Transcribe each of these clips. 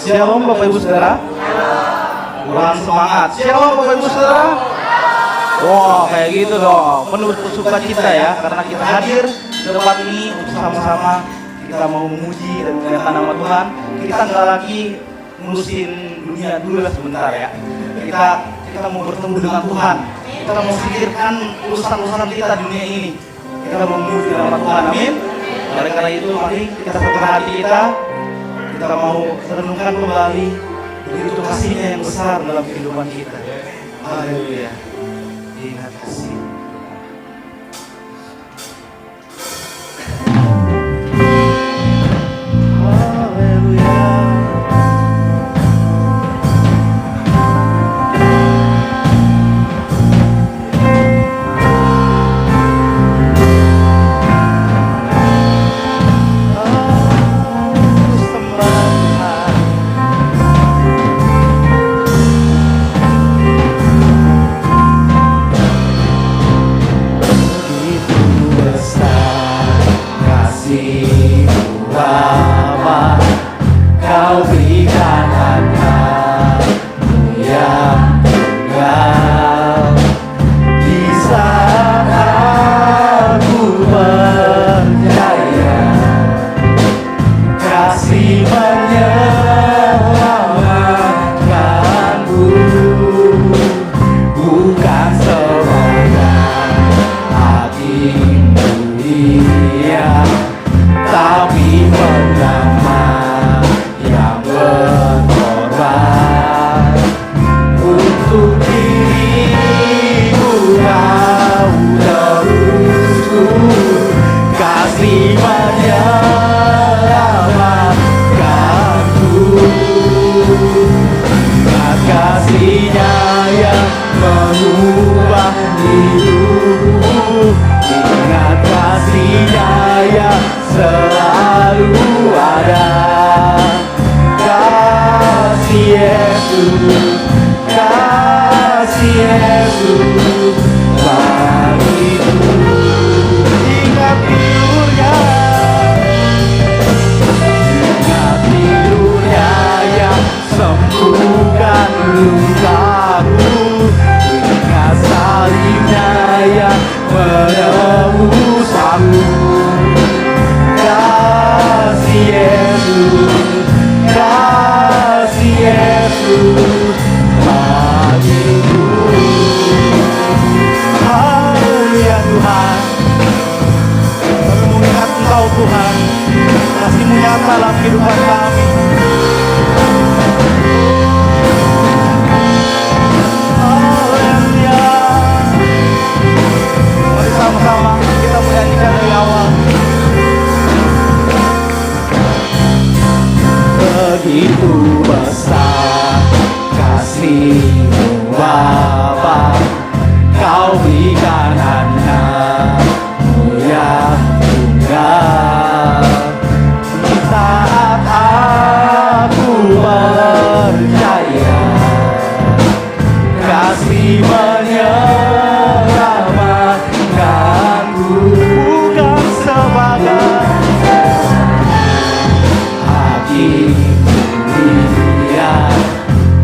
Shalom Bapak Ibu Saudara. Kurang semangat. Shalom Bapak Ibu Saudara. Wah, kayak gitu dong. Penuh sukacita ya, karena kita hadir di tempat ini untuk sama-sama kita mau memuji dan memuliakan nama Tuhan. Kita nggak lagi ngurusin dunia dulu lah sebentar ya. Kita mau bertemu dengan Tuhan. Kita mau pikirkan urusan-urusan kita dunia ini. Kita mau memuji nama Tuhan. Amin. Oleh karena itu, mari kita satukan hati kita. Kita mau renungkan kembali begitu kasihnya yang besar dalam kehidupan kita. Haleluya. Ingat kasih.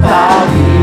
Tapi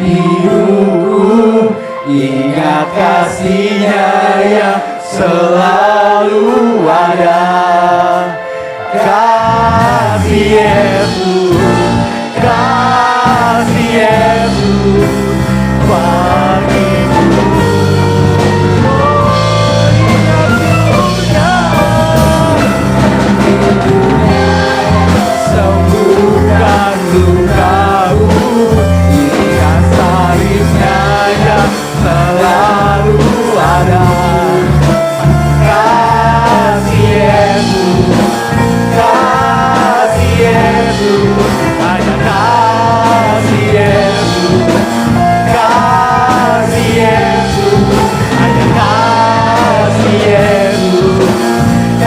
hidupku, ingat kasih-Nya yang selalu ada. Kasih Yesus, kasih Yesus bagiku. Sembuhkan lukaku, ingat salib-Nya yang selalu ada. Kasih Yesus, kasih Yesus, hanya kasih Yesus, kasih Yesus, hanya kasih Yesus,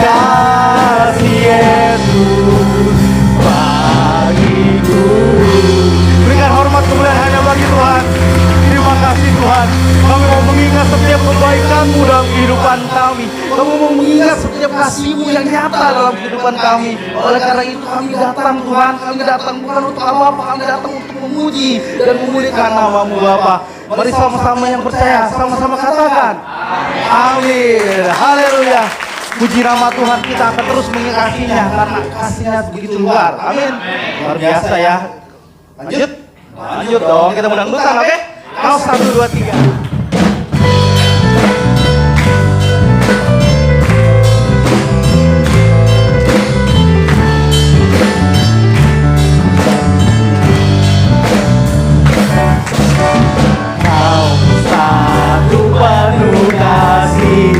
kasih Yesus bagiku. Berikan hormat kemuliaan hanya bagi Tuhan. Terima kasih Tuhan. Kami mau mengingat setiap kebaikan-Mu dalam kehidupan kami. Kami mau mengingat setiap kasih-Mu yang nyata dalam kehidupan kami. Oleh karena itu kami datang Tuhan. Kami datang bukan untuk apa-apa. Kami datang untuk memuji dan memuliakan nama-Mu Bapa. Mari sama-sama yang percaya, sama-sama katakan amin. Haleluya. Puji nama Tuhan, kita akan terus mengasihinya karena kasih-Nya begitu luar. Amin. Luar biasa ya. Lanjut. Lanjut dong, kita mendangdutan, oke? Kalau 1, 2, 3. Kau satu penuh kasih,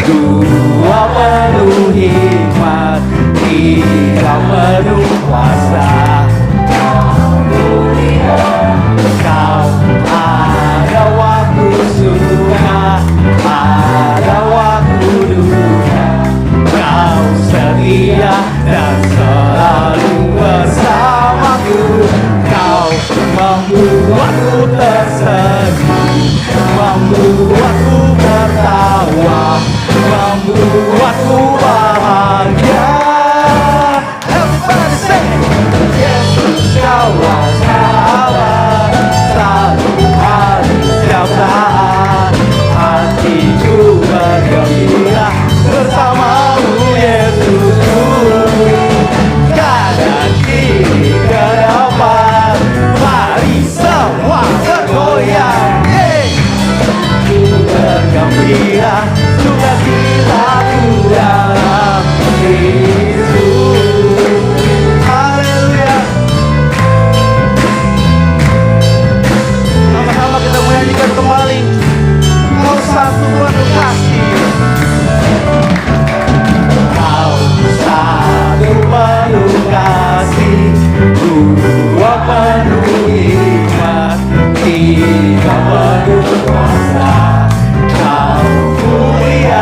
dua penuh hikmat, tiga penuh kuasa. Kau ada waktu suka, ada waktu duka. Kau setia dan selalu bersamaku. Kau membuatku tersenyum, membuatku tertawa, membuatku bahagia. Everybody say, Yesus Kaulah sahabat, selalu hari setiap saat. Hatiku bergembira bersamamu Yesusku. Kanan kiri ke depan, mari semua bergoyang. Ku bergembira, sukacitaku dalam Yesus. Haleluya. Sama-sama kita menyanyikan kembali. Kau satu penuh kasih. Kau satu penuh kasih, dua penuh hikmat, tiga penuh kuasa. Kau mulia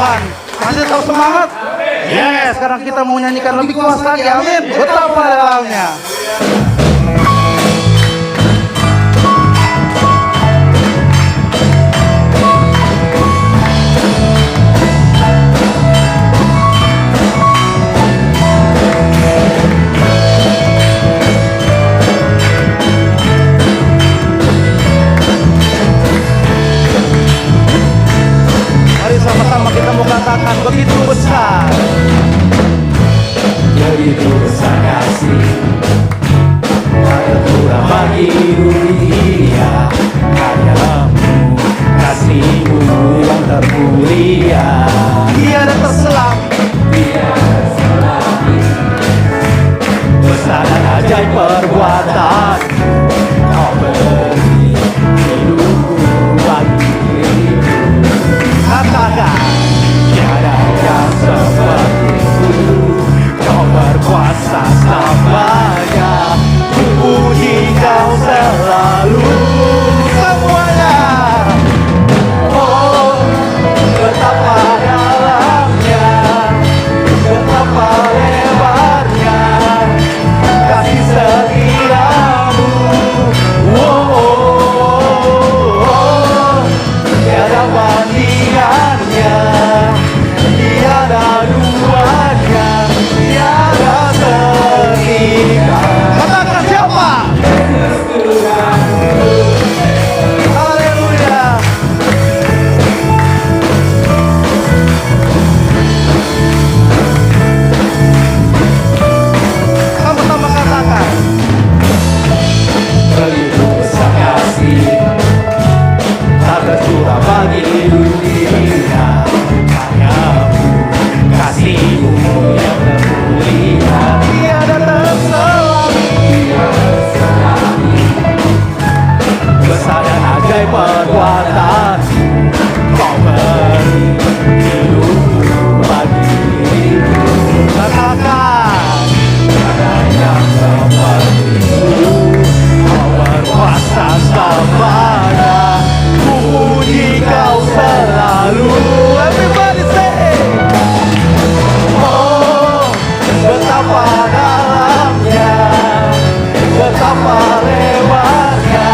Tuhan. Masih tetap semangat? Yes, sekarang kita mau nyanyikan lebih keras lagi. Amin. Betapa dalamnya. Mari sama-sama kita mau katakan begitu besar. Begitu besar kasih ada kurang bagi dunia, hanyamu kasihmu yang termulia. Tiada terselang, besar dan ajaib perbuatan kau beri hidupku bagi diriku. katakan Tiada yang sepertimu, kau berkuasa selamanya. Ku puji kau selalu semuanya. Oh, betapa dalamnya, betapa lebarnya kasih setiamu. Oh, oh, oh, tiada bandingannya, tiada duanya, tiada setika. katakan siapa? Haleluya. Sama-sama katakan. Begitu besar kasih tak tercurah bagi dunia, hanyamu kasihmu yang termulia. Tiada terselang, Besar dan ajaib perbuatan kau beri hidupmu bagi diriku. katakan Tiada yang sepertimu, kau berkuasa selamanya. Ku puji kau selalu. everybody say. Oh, betapa dalamnya, betapa lebarnya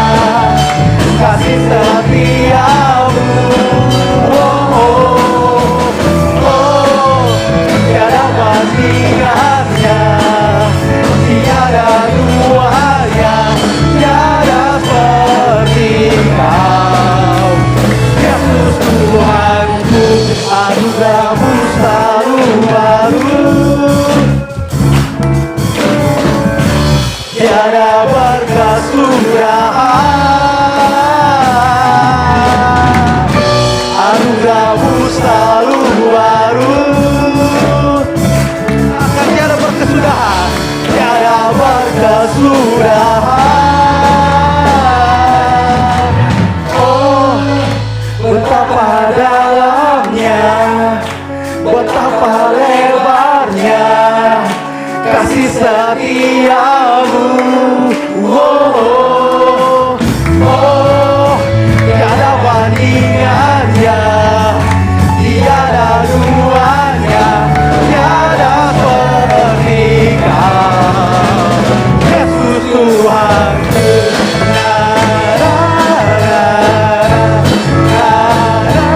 kasih setiamu. Oh, oh, oh, tiada bandingannya, tiada duanya, tiada seperti kau. Yesus Tuhanku, anugerahmu selalu baru. Tiada berkas lurahan, anugerahmu selalu baru. Akan tiada berkesudahan. Tiada berkas lurahan. Oh, betapa dalamnya, betapa lebarnya kasih setiamu. Oh, oh, oh, tiada bandingannya, tiada duanya, tiada seperti kau. Yesus Tuhanku. Na, na, na, na, na, na,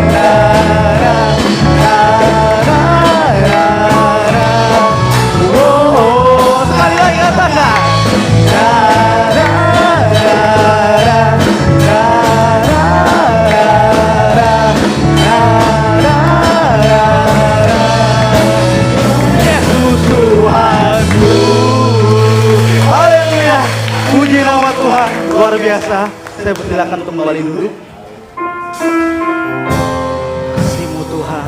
na, na, na, na, na. Oh, oh, Sekali lagi katakan. na, na, na, na, na, na, na, na, na, na. Yesus Tuhanku. Haleluya. Puji nama Tuhan. Luar biasa. Saya persilakan kembali duduk. Kasih-Mu Tuhan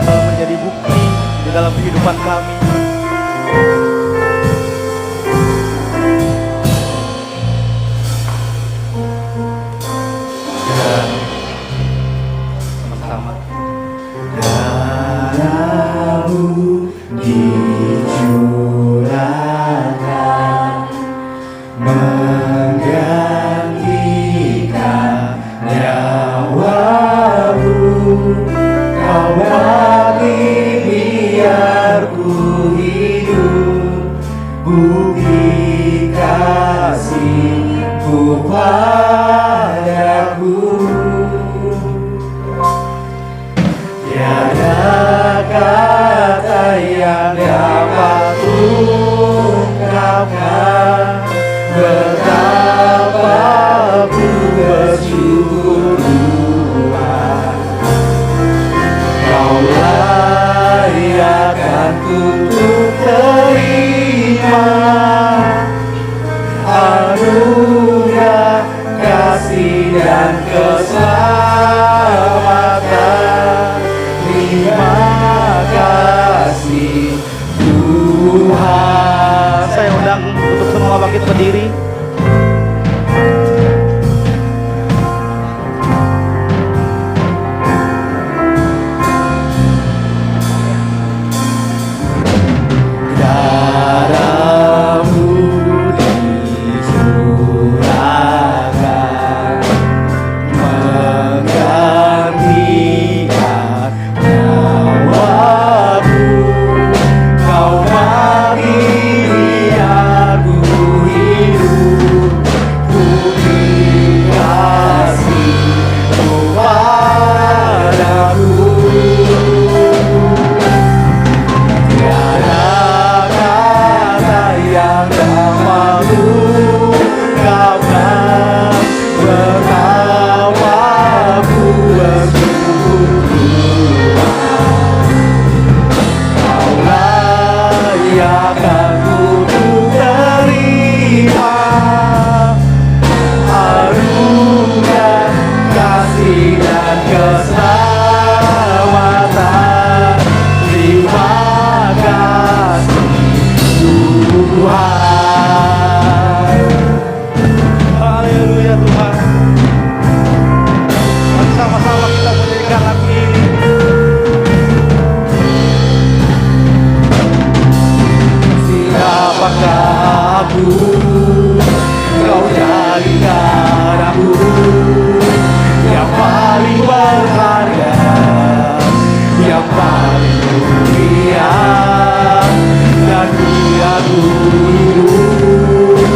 selalu menjadi bukti di dalam kehidupan kami. Sama-sama. Darahmu dicurahkan menggantikan nyawamu. padaku. Tiada kata yang dapat ungkapkan betapa ku bersyukur Tuhan. Kau layakan untuk terima anugerah kasih dan keselamatan. Terima kasih Tuhan. Saya undang untuk semua bangkit berdiri. Darahmu dicurahkan menggantikan nyawamu. Kau mati aku hidup, ku dikasih kepadaku. Tiada kata yang dapat ungkapkan betapa ku bersyukur Tuhan. Kau layakan untuk terima anugerah kasih dan keselamatan. Terima kasih Tuhan. Haleluya Tuhan. Bersama-sama kita menyanyikan lagu ini. Siapakah aku? Kau jadikan aku yang paling berharga, yang paling mulia, dan biar ku hidup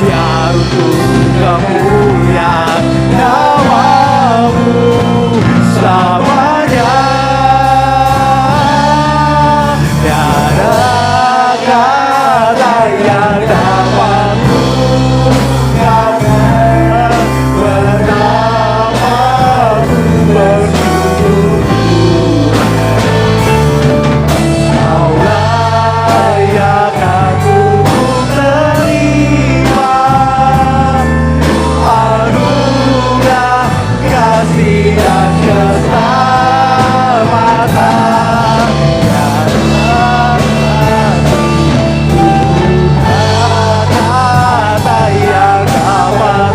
biar untuk kemuliaan namamu selamanya. Tiada kata yang dapat ungkapkan betapa ku bersyukur Tuhan. Kau layakan untuk terima anugerah kasih dan keselamatan. Kata yang dapat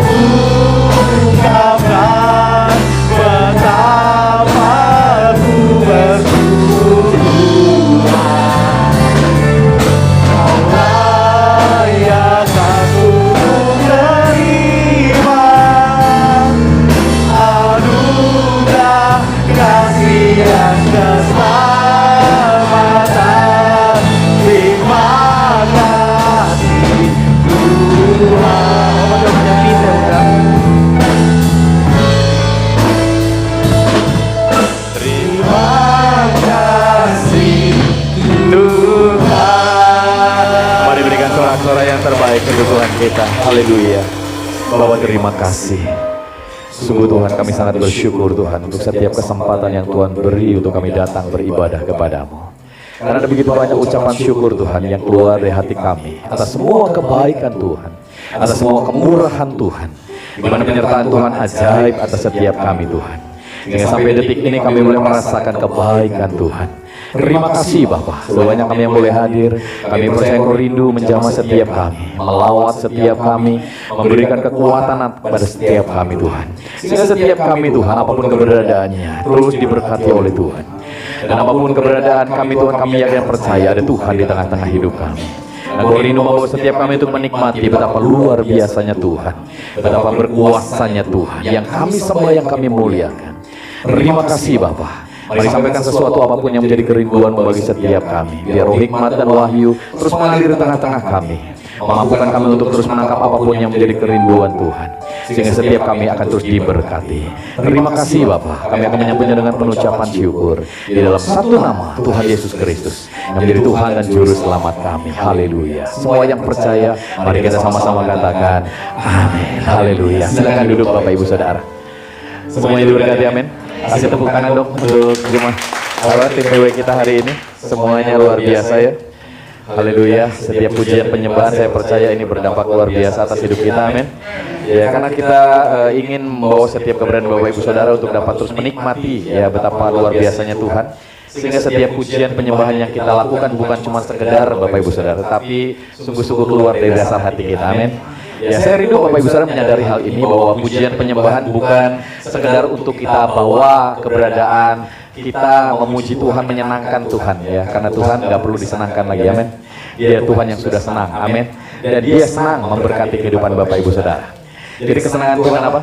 ungkapkan betapa ku bersyukur Tuhan. Kau layakan untuk terima anugerah kasih dan keselamatan. Terima kasih Tuhan. Terima kasih Tuhan. Mari berikan sorak-sorai yang terbaik untuk Tuhan kita. Haleluya. Bapak terima kasih. Sungguh Tuhan kami sangat bersyukur Tuhan untuk setiap kesempatan yang Tuhan beri untuk kami datang beribadah kepadamu. Karena ada begitu banyak ucapan syukur Tuhan yang keluar dari hati kami atas semua kebaikan Tuhan, atas semua kemurahan Tuhan, di mana penyertaan Tuhan ajaib atas setiap kami Tuhan. Hingga sampai detik ini kami boleh merasakan kebaikan Tuhan. Terima kasih Bapa, sebanyak kami yang boleh hadir. Kami percaya Engkau rindu menjamah setiap kami, melawat setiap kami, memberikan kekuatan kepada setiap kami Tuhan. Sehingga setiap kami Tuhan, apapun keberadaannya, terus diberkati oleh Tuhan. Dan apapun keberadaan kami Tuhan, kami yakin percaya ada Tuhan di tengah-tengah hidup kami. Engkau rindu membawa setiap kami untuk menikmati betapa luar biasanya Tuhan, betapa berkuasanya Tuhan, yang kami sembah, yang kami muliakan. Terima kasih Bapa. Mari sampaikan sesuatu apapun yang menjadi kerinduan bagi setiap kami. Biar roh hikmat dan wahyu terus mengalir di tengah-tengah kami. Mampukan kami untuk terus menangkap apapun yang menjadi kerinduan Tuhan, sehingga setiap kami akan terus diberkati. Terima kasih Bapa, kami akan menyambutnya dengan penuh ucapan syukur di dalam satu nama Tuhan Yesus Kristus yang menjadi Tuhan dan Juru Selamat kami. Haleluya. Semua yang percaya, mari kita sama-sama katakan amin. Haleluya. Silakan duduk Bapak Ibu Saudara. Semuanya diberkati, amin. Kasih tepuk tangan dong untuk jemaah tim PW kita hari ini. Semuanya luar biasa ya. Haleluya. Setiap pujian penyembahan saya percaya ini berdampak luar biasa atas hidup kita, amin. Ya, karena kita ingin membawa setiap keberadaan Bapak Ibu Saudara untuk dapat terus menikmati ya betapa luar biasanya Tuhan. Sehingga setiap pujian penyembahan yang kita lakukan bukan cuma sekedar Bapak Ibu Saudara, tapi sungguh-sungguh keluar dari dasar hati kita, amin. Ya, saya rindu Bapak Ibu Saudara menyadari hal ini, bahwa pujian penyembahan bukan sekedar untuk kita bawa keberadaan kita memuji Tuhan, menyenangkan Tuhan ya, karena Tuhan nggak perlu disenangkan lagi, amin. Dia Tuhan yang sudah senang, amin. Dan Dia senang memberkati kehidupan Bapak Ibu Saudara. Jadi kesenangan Tuhan apa?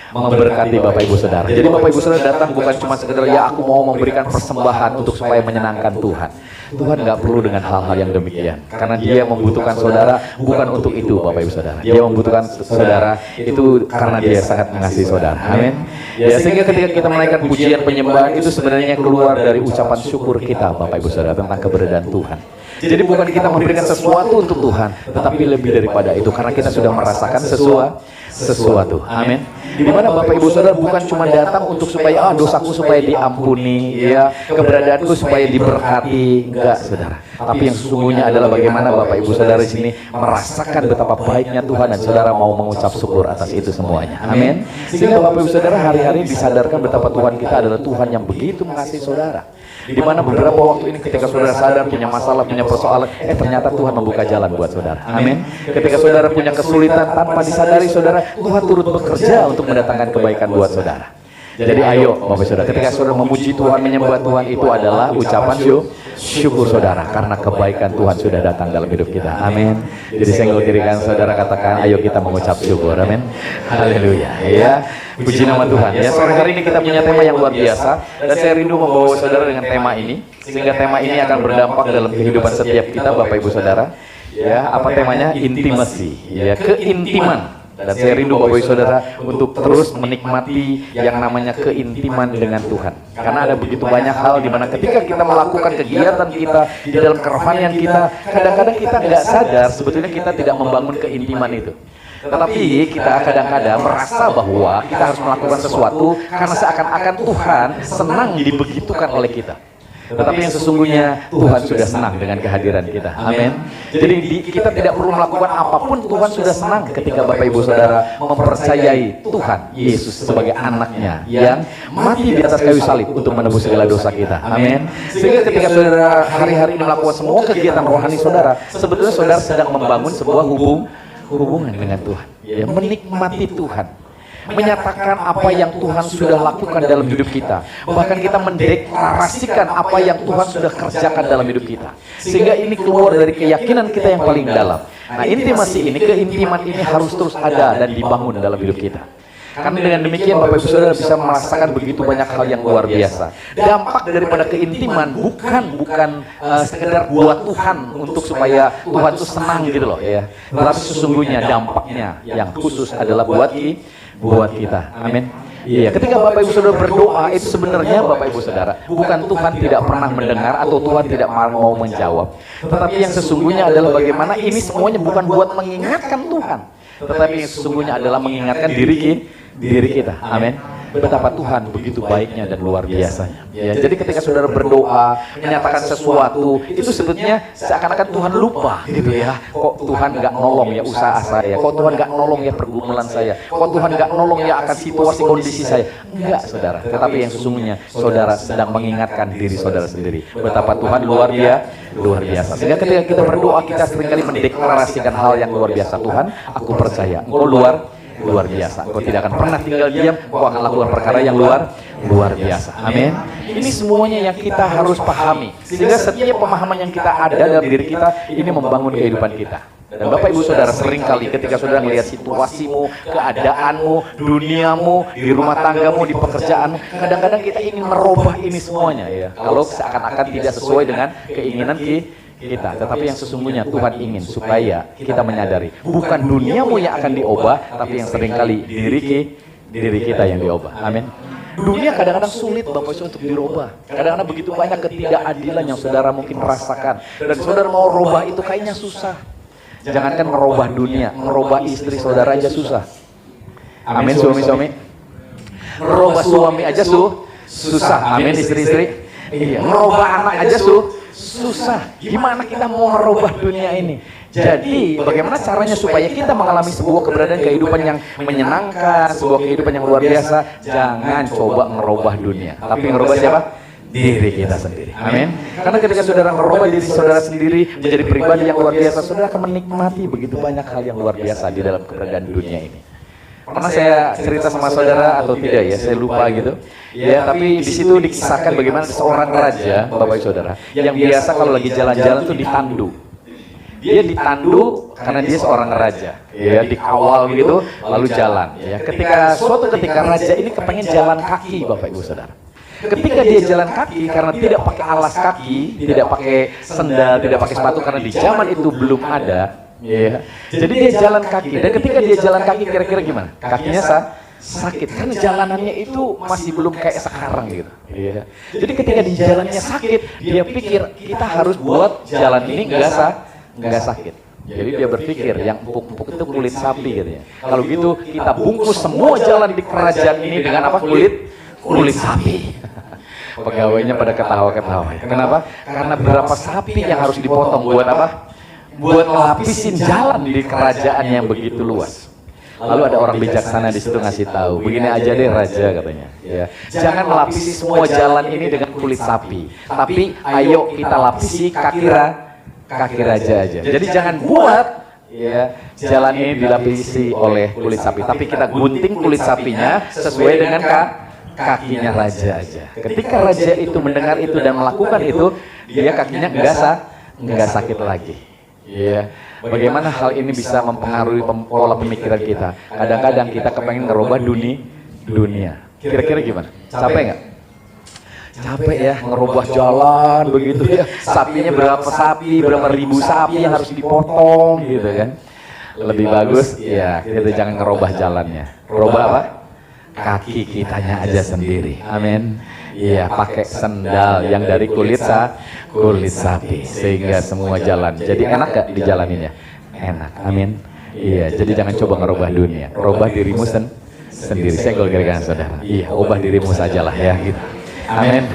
Memberkati Bapak Ibu Saudara. Jadi Bapak Ibu Saudara datang bukan cuma sekedar ya aku mau memberikan persembahan untuk supaya menyenangkan Tuhan. Tuhan nggak perlu dengan hal-hal yang demikian, karena Dia membutuhkan saudara bukan untuk itu Bapak Ibu Saudara. Dia membutuhkan saudara itu karena Dia sangat mengasihi saudara, amin. Ya, sehingga ketika kita menaikkan pujian penyembahan itu sebenarnya keluar dari ucapan syukur kita Bapak Ibu Saudara tentang keberadaan Tuhan. Jadi bukan kita memberikan sesuatu untuk Tuhan, tetapi lebih daripada itu, karena kita sudah merasakan sesuatu, amin. Di mana Bapak Ibu Saudara bukan cuma datang untuk supaya dosaku supaya diampuni, ya, keberadaanku supaya diberkati, enggak saudara. Tapi yang sesungguhnya adalah bagaimana Bapak Ibu Saudara di sini merasakan betapa baiknya Tuhan, dan saudara mau mengucap syukur atas itu semuanya, amin. Sehingga Bapak Ibu Saudara hari-hari disadarkan betapa Tuhan kita adalah Tuhan yang begitu mengasihi saudara. Di mana beberapa waktu ini ketika saudara sadar punya masalah, punya persoalan, ternyata Tuhan membuka jalan buat saudara, amin. Ketika saudara punya kesulitan, tanpa disadari saudara, Tuhan turut bekerja untuk mendatangkan kebaikan buat saudara. Jadi ayo Bapak Saudara, ketika saudara memuji Tuhan, menyembah Tuhan, itu adalah ucapan syukur saudara, karena kebaikan Tuhan sudah datang dalam hidup kita, amin. Jadi senggol kiri kanan saudara, katakan ayo kita mengucap syukur, amin. Haleluya ya. Puji nama Tuhan. Ya, sore hari ini kita punya tema yang luar biasa, dan saya rindu membawa saudara dengan tema ini, sehingga tema ini akan berdampak dalam kehidupan setiap kita Bapak Ibu Saudara. Ya, apa temanya? Intimasi, ya, keintiman. Dan saya rindu Bapak Ibu Saudara untuk terus menikmati yang namanya keintiman dengan Tuhan. Karena ada begitu banyak hal di mana ketika kita melakukan kegiatan kita di dalam kerohanian kita, kadang-kadang kita nggak sadar sebetulnya kita tidak membangun keintiman itu. Tetapi kita kadang-kadang merasa bahwa kita harus melakukan sesuatu karena seakan-akan Tuhan senang dibegitukan oleh kita. Tetapi yang sesungguhnya Tuhan sudah senang dengan kehadiran kita, amin. Jadi kita tidak perlu melakukan apapun, Tuhan sudah senang ketika Bapak Ibu Saudara mempercayai Tuhan Yesus sebagai anaknya yang mati di atas kayu salib untuk menebus segala dosa kita, amin. Sehingga ketika saudara hari-hari ini melakukan semua kegiatan rohani saudara, sebetulnya saudara sedang membangun sebuah hubungan dengan Tuhan, ya, menikmati Tuhan, menyatakan apa yang Tuhan sudah lakukan dalam hidup kita, bahkan kita mendeklarasikan apa yang Tuhan sudah kerjakan dalam hidup kita, sehingga ini keluar dari keyakinan kita yang paling dalam. Nah, intimasi ini, keintiman ini harus terus ada dan dibangun dalam hidup kita. Karena dengan demikian Bapak Ibu Saudara bisa merasakan begitu banyak hal yang luar biasa. Dampak daripada keintiman bukan sekedar buat Tuhan untuk supaya Tuhan itu senang gitu loh ya. Tetapi sesungguhnya dampaknya yang khusus adalah buat kita. Amin. Iya, ketika Bapak Ibu Saudara berdoa itu sebenarnya Bapak Ibu Saudara bukan Tuhan tidak pernah mendengar atau Tuhan tidak mau menjawab. Tetapi yang sesungguhnya adalah bagaimana ini semuanya bukan buat mengingatkan Tuhan, tetapi yang sesungguhnya adalah mengingatkan diri kita, amin. Betapa Tuhan begitu baiknya dan luar biasanya. Ya, jadi ketika saudara berdoa, menyatakan sesuatu, itu sebetulnya seakan-akan Tuhan lupa gitu ya. Kok Tuhan nggak nolong ya usaha saya? Kok Tuhan nggak nolong ya pergumulan saya? Kok Tuhan nggak nolong ya akan situasi kondisi saya? Enggak, saudara. Tetapi yang sesungguhnya saudara sedang mengingatkan diri saudara sendiri. Betapa Tuhan luar biasa. Sehingga ketika kita berdoa, kita seringkali mendeklarasikan hal yang luar biasa. Tuhan, aku percaya Engkau luar biasa. Engkau tidak akan pernah tinggal diam. Engkau akan lakukan perkara yang luar biasa. Amin. Ini semuanya yang kita harus pahami. Sehingga setiap pemahaman yang kita ada dalam diri kita, ini membangun kehidupan kita. Dan Bapak Ibu Saudara, seringkali ketika saudara melihat situasimu, keadaanmu, duniamu, di rumah tanggamu, di pekerjaanmu, kadang-kadang kita ingin merubah ini semuanya ya. Kalau seakan-akan tidak sesuai dengan keinginan kita, tetapi yang sesungguhnya Tuhan ingin supaya kita menyadari bukan duniamu yang akan diubah, tapi yang seringkali diri kita yang diubah. Amin. Dunia kadang-kadang sulit Bapak Ibu untuk dirubah. Kadang-kadang begitu banyak ketidakadilan yang saudara mungkin rasakan, dan saudara mau rubah itu kayaknya susah. Jangankan merubah dunia, merubah istri saudara aja susah. Amin, suami-suami. Merubah suami aja susah. Amin, istri-istri. Iya, merubah anak aja susah. Gimana kita mau merubah dunia ini? Jadi, bagaimana caranya supaya kita mengalami sebuah keberadaan kehidupan yang menyenangkan, sebuah kehidupan yang luar biasa? Jangan coba merubah dunia, tapi merubah siapa? Diri kita sendiri. Amin. Karena ketika saudara merubah diri saudara sendiri menjadi pribadi yang luar biasa, saudara akan menikmati begitu banyak hal yang luar biasa di dalam keberadaan dunia ini. Pernah saya cerita sama saudara atau tidak ya, saya lupa gitu. Ya, tapi di situ dikisahkan bagaimana seorang raja, Bapak Ibu Saudara, yang biasa kalau lagi jalan-jalan tuh ditandu. Dia ditandu karena dia seorang raja, ya, dikawal gitu, lalu jalan. Ya, suatu ketika raja ini kepengen jalan kaki, Bapak Ibu Saudara. Ketika dia jalan kaki, karena tidak pakai alas kaki, tidak pakai sendal, tidak pakai sepatu, karena di zaman itu belum ada. Yeah. Jadi dia jalan kaki, dan ketika dia jalan kaki kira-kira gimana? Kakinya sakit, karena jalanannya itu masih belum kayak sekarang gitu. Yeah. Jadi ketika di jalannya sakit, dia pikir kita harus buat jalan ini nggak sakit. Jadi dia berpikir yang empuk-empuk itu kulit sapi gitu ya. Kalau gitu kita bungkus semua jalan di kerajaan ini dengan apa? Kulit sapi. Pegawainya pada ketawa-ketawa. Kenapa? Karena berapa sapi yang harus dipotong buat apa? Buat ngelapisin jalan di kerajaan yang begitu luas. Lalu ada orang bijaksana di situ ngasih tahu, begini aja deh raja katanya, ya. Jangan lapisi semua jalan ini dengan kulit sapi, tapi ayo kita lapisi kaki raja aja. Jadi jangan buat ya jalan ini dilapisi oleh kulit sapi, tapi kita gunting kulit sapinya sesuai dengan kakinya raja aja. Ketika raja itu mendengar itu dan melakukan itu, dia kakinya nggak sakit lagi. Iya, bagaimana hal ini bisa mempengaruhi pola pemikiran kita? Kadang-kadang kita kepengen ngerubah dunia. Kira-kira gimana? Capek nggak? Capek ya, ngerubah jalan begitu ya. Sapinya berapa ribu sapi yang harus dipotong gitu kan? Lebih bagus ya kita jangan ngerubah jalannya. Rubah apa? Kaki kitanya aja sendiri. Amin. Iya, pakai sendal yang dari kulit sapi sehingga semua jalan. Jadi enak gak dijalaninnya? Enak. Amin. Iya, jadi jangan coba ngerubah dunia. Rubah dirimu sendiri. Saya golgarkan saudara. Iya, ubah dirimu sajalah ya gitu. Amin.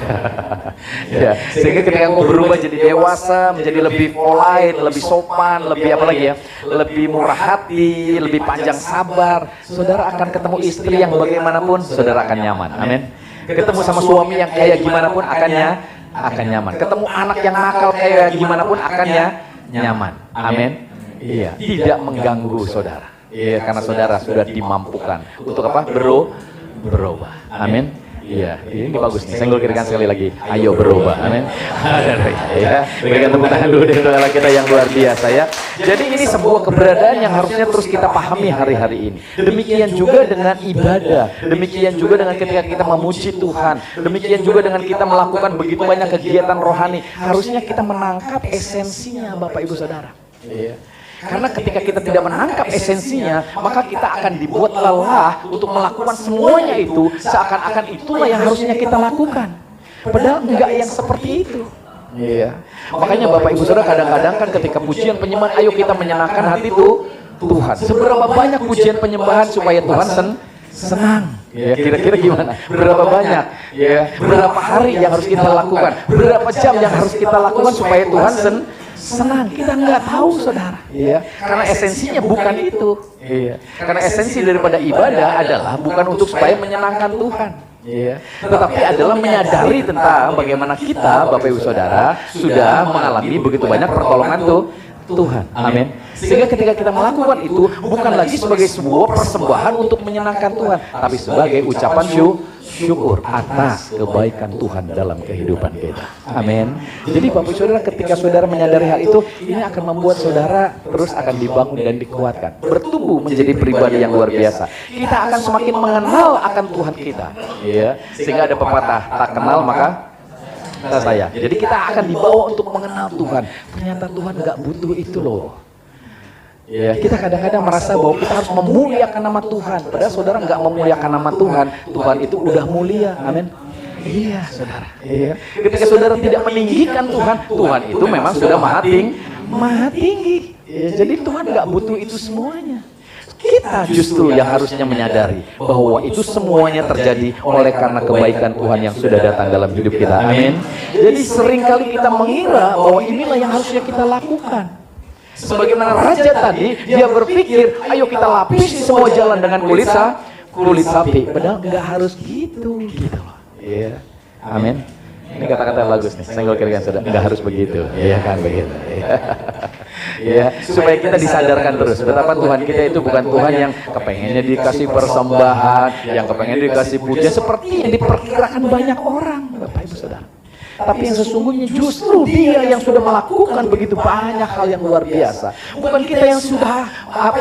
Ya, sehingga ketika engkau berubah jadi dewasa, menjadi lebih polite, lebih sopan, lebih apa lagi ya? Lebih murah hati, lebih panjang sabar, saudara akan ketemu istri yang bagaimanapun saudara akan nyaman. Amin. Ketemu sama suami yang kayak gimana pun akan nyaman. Ketemu anak yang nakal kayak gimana pun akan nyaman. Amin. Iya, tidak mengganggu saudara. Iya, karena saudara sudah dimampukan untuk apa? Berubah. Amin. Iya, ini bagus nih. Saya ngulirkan sekali lagi. Ayo berubah. Amin. Ya, berikan tepuk tangan dulu untuk Allah kita yang luar biasa ya. Jadi ini sebuah keberadaan yang harusnya terus kita pahami hari-hari ini. Demikian juga dengan ibadah. Demikian juga dengan ketika kita memuji Tuhan. Demikian juga dengan kita melakukan begitu banyak kegiatan rohani. Harusnya kita menangkap esensinya Bapak Ibu Saudara. Iya. Karena ketika kita tidak menangkap esensinya, maka kita akan dibuat lelah untuk melakukan semuanya itu, seakan-akan itulah yang harusnya kita lakukan. Padahal enggak yang seperti itu. Iya. Makanya Bapak Ibu Saudara kadang-kadang kan ketika pujian penyembahan, ayo kita menyenangkan hati Tuhan. Seberapa banyak pujian penyembahan supaya Tuhan senang? Ya, kira-kira gimana? Berapa banyak? Ya, berapa hari yang harus kita lakukan? Berapa jam yang harus kita lakukan supaya Tuhan senang? Kita nggak tahu saudara. Iya. Karena esensinya bukan itu. Iya. Karena esensi daripada ibadah adalah bukan untuk supaya menyenangkan Tuhan. Iya. Tetapi adalah menyadari tentang bagaimana kita, Bapak Ibu Saudara, sudah mengalami begitu banyak pertolongan Tuhan. Amin. Sehingga ketika kita melakukan itu bukan lagi sebagai sebuah persembahan untuk menyenangkan Tuhan, tapi sebagai ucapan syukur atas kebaikan Tuhan dalam kehidupan kita. Amin. Jadi Bapak Saudara, ketika saudara menyadari hal itu, ini akan membuat saudara terus akan dibangun dan dikuatkan, bertumbuh menjadi pribadi yang luar biasa. Kita akan semakin mengenal akan Tuhan kita. Ya. Sehingga ada pepatah, tak kenal maka kata saya. Jadi kita akan dibawa untuk mengenal Tuhan. Ternyata Tuhan nggak butuh itu loh. Ya, kita kadang-kadang merasa bahwa kita harus memuliakan nama Tuhan. Padahal saudara nggak memuliakan nama Tuhan. Tuhan itu udah mulia. Amin. Iya, saudara. Iya. Ketika saudara tidak meninggikan Tuhan, Tuhan itu memang sudah maha tinggi. Ya, jadi Tuhan nggak butuh itu semuanya. Kita justru yang harusnya menyadari bahwa itu semuanya terjadi oleh karena kebaikan Tuhan yang sudah datang dalam hidup kita. Amin. Jadi seringkali kita mengira bahwa inilah yang harusnya kita lakukan. Sebagaimana raja tadi, dia berpikir, ayo kita lapisi semua jalan dengan kulit sapi. Padahal nggak harus gitu loh. Iya. Amin. Ini kata-kata yang bagus nih. Senggol kiri kan, saudara. Nggak harus begitu. Iya kan begitu. Ya, supaya kita disadarkan terus betapa Tuhan kita itu bukan Tuhan yang kepengennya dikasih persembahan, yang kepengen dikasih pujian seperti yang diperkirakan banyak orang, Bapak Ibu Saudara. Tapi yang sesungguhnya justru Dia yang sudah melakukan begitu banyak hal yang luar biasa. Bukan kita yang sudah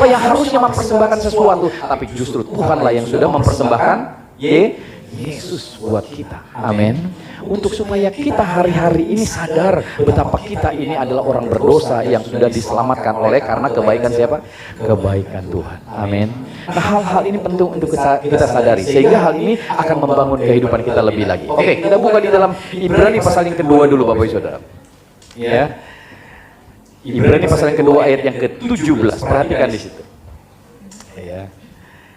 yang harusnya mempersembahkan sesuatu, tapi justru Tuhanlah yang sudah mempersembahkan Yesus buat kita. Amin. Untuk supaya kita hari-hari ini sadar betapa kita ini adalah orang berdosa yang sudah diselamatkan oleh karena kebaikan siapa? Kebaikan Tuhan. Amin. Nah, hal-hal ini penting untuk kita sadari sehingga hal ini akan membangun kehidupan kita lebih lagi. Oke, kita buka di dalam Ibrani pasal yang kedua dulu Bapak Ibu Saudara. Ya. Ibrani pasal yang kedua ayat yang ke-17. Perhatikan di situ. Ya.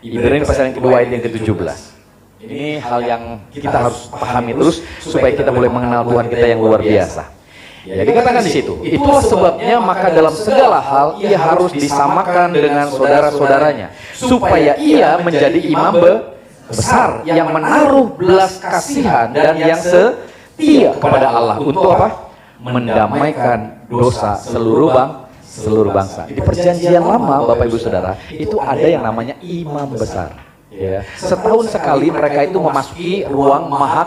Ibrani pasal yang kedua ayat yang ke-17. Ini hal yang kita harus pahami terus supaya kita boleh mengenal Tuhan kita yang luar biasa. Jadi katakan di situ, itulah sebabnya maka dalam segala hal ia harus disamakan dengan saudara-saudaranya supaya ia menjadi imam besar yang menaruh belas kasihan dan yang setia kepada Allah untuk apa? Mendamaikan dosa seluruh bangsa. Di perjanjian lama Bapak Ibu Saudara, itu ada yang namanya imam besar. Ya. Setahun sekali mereka itu memasuki ruang maha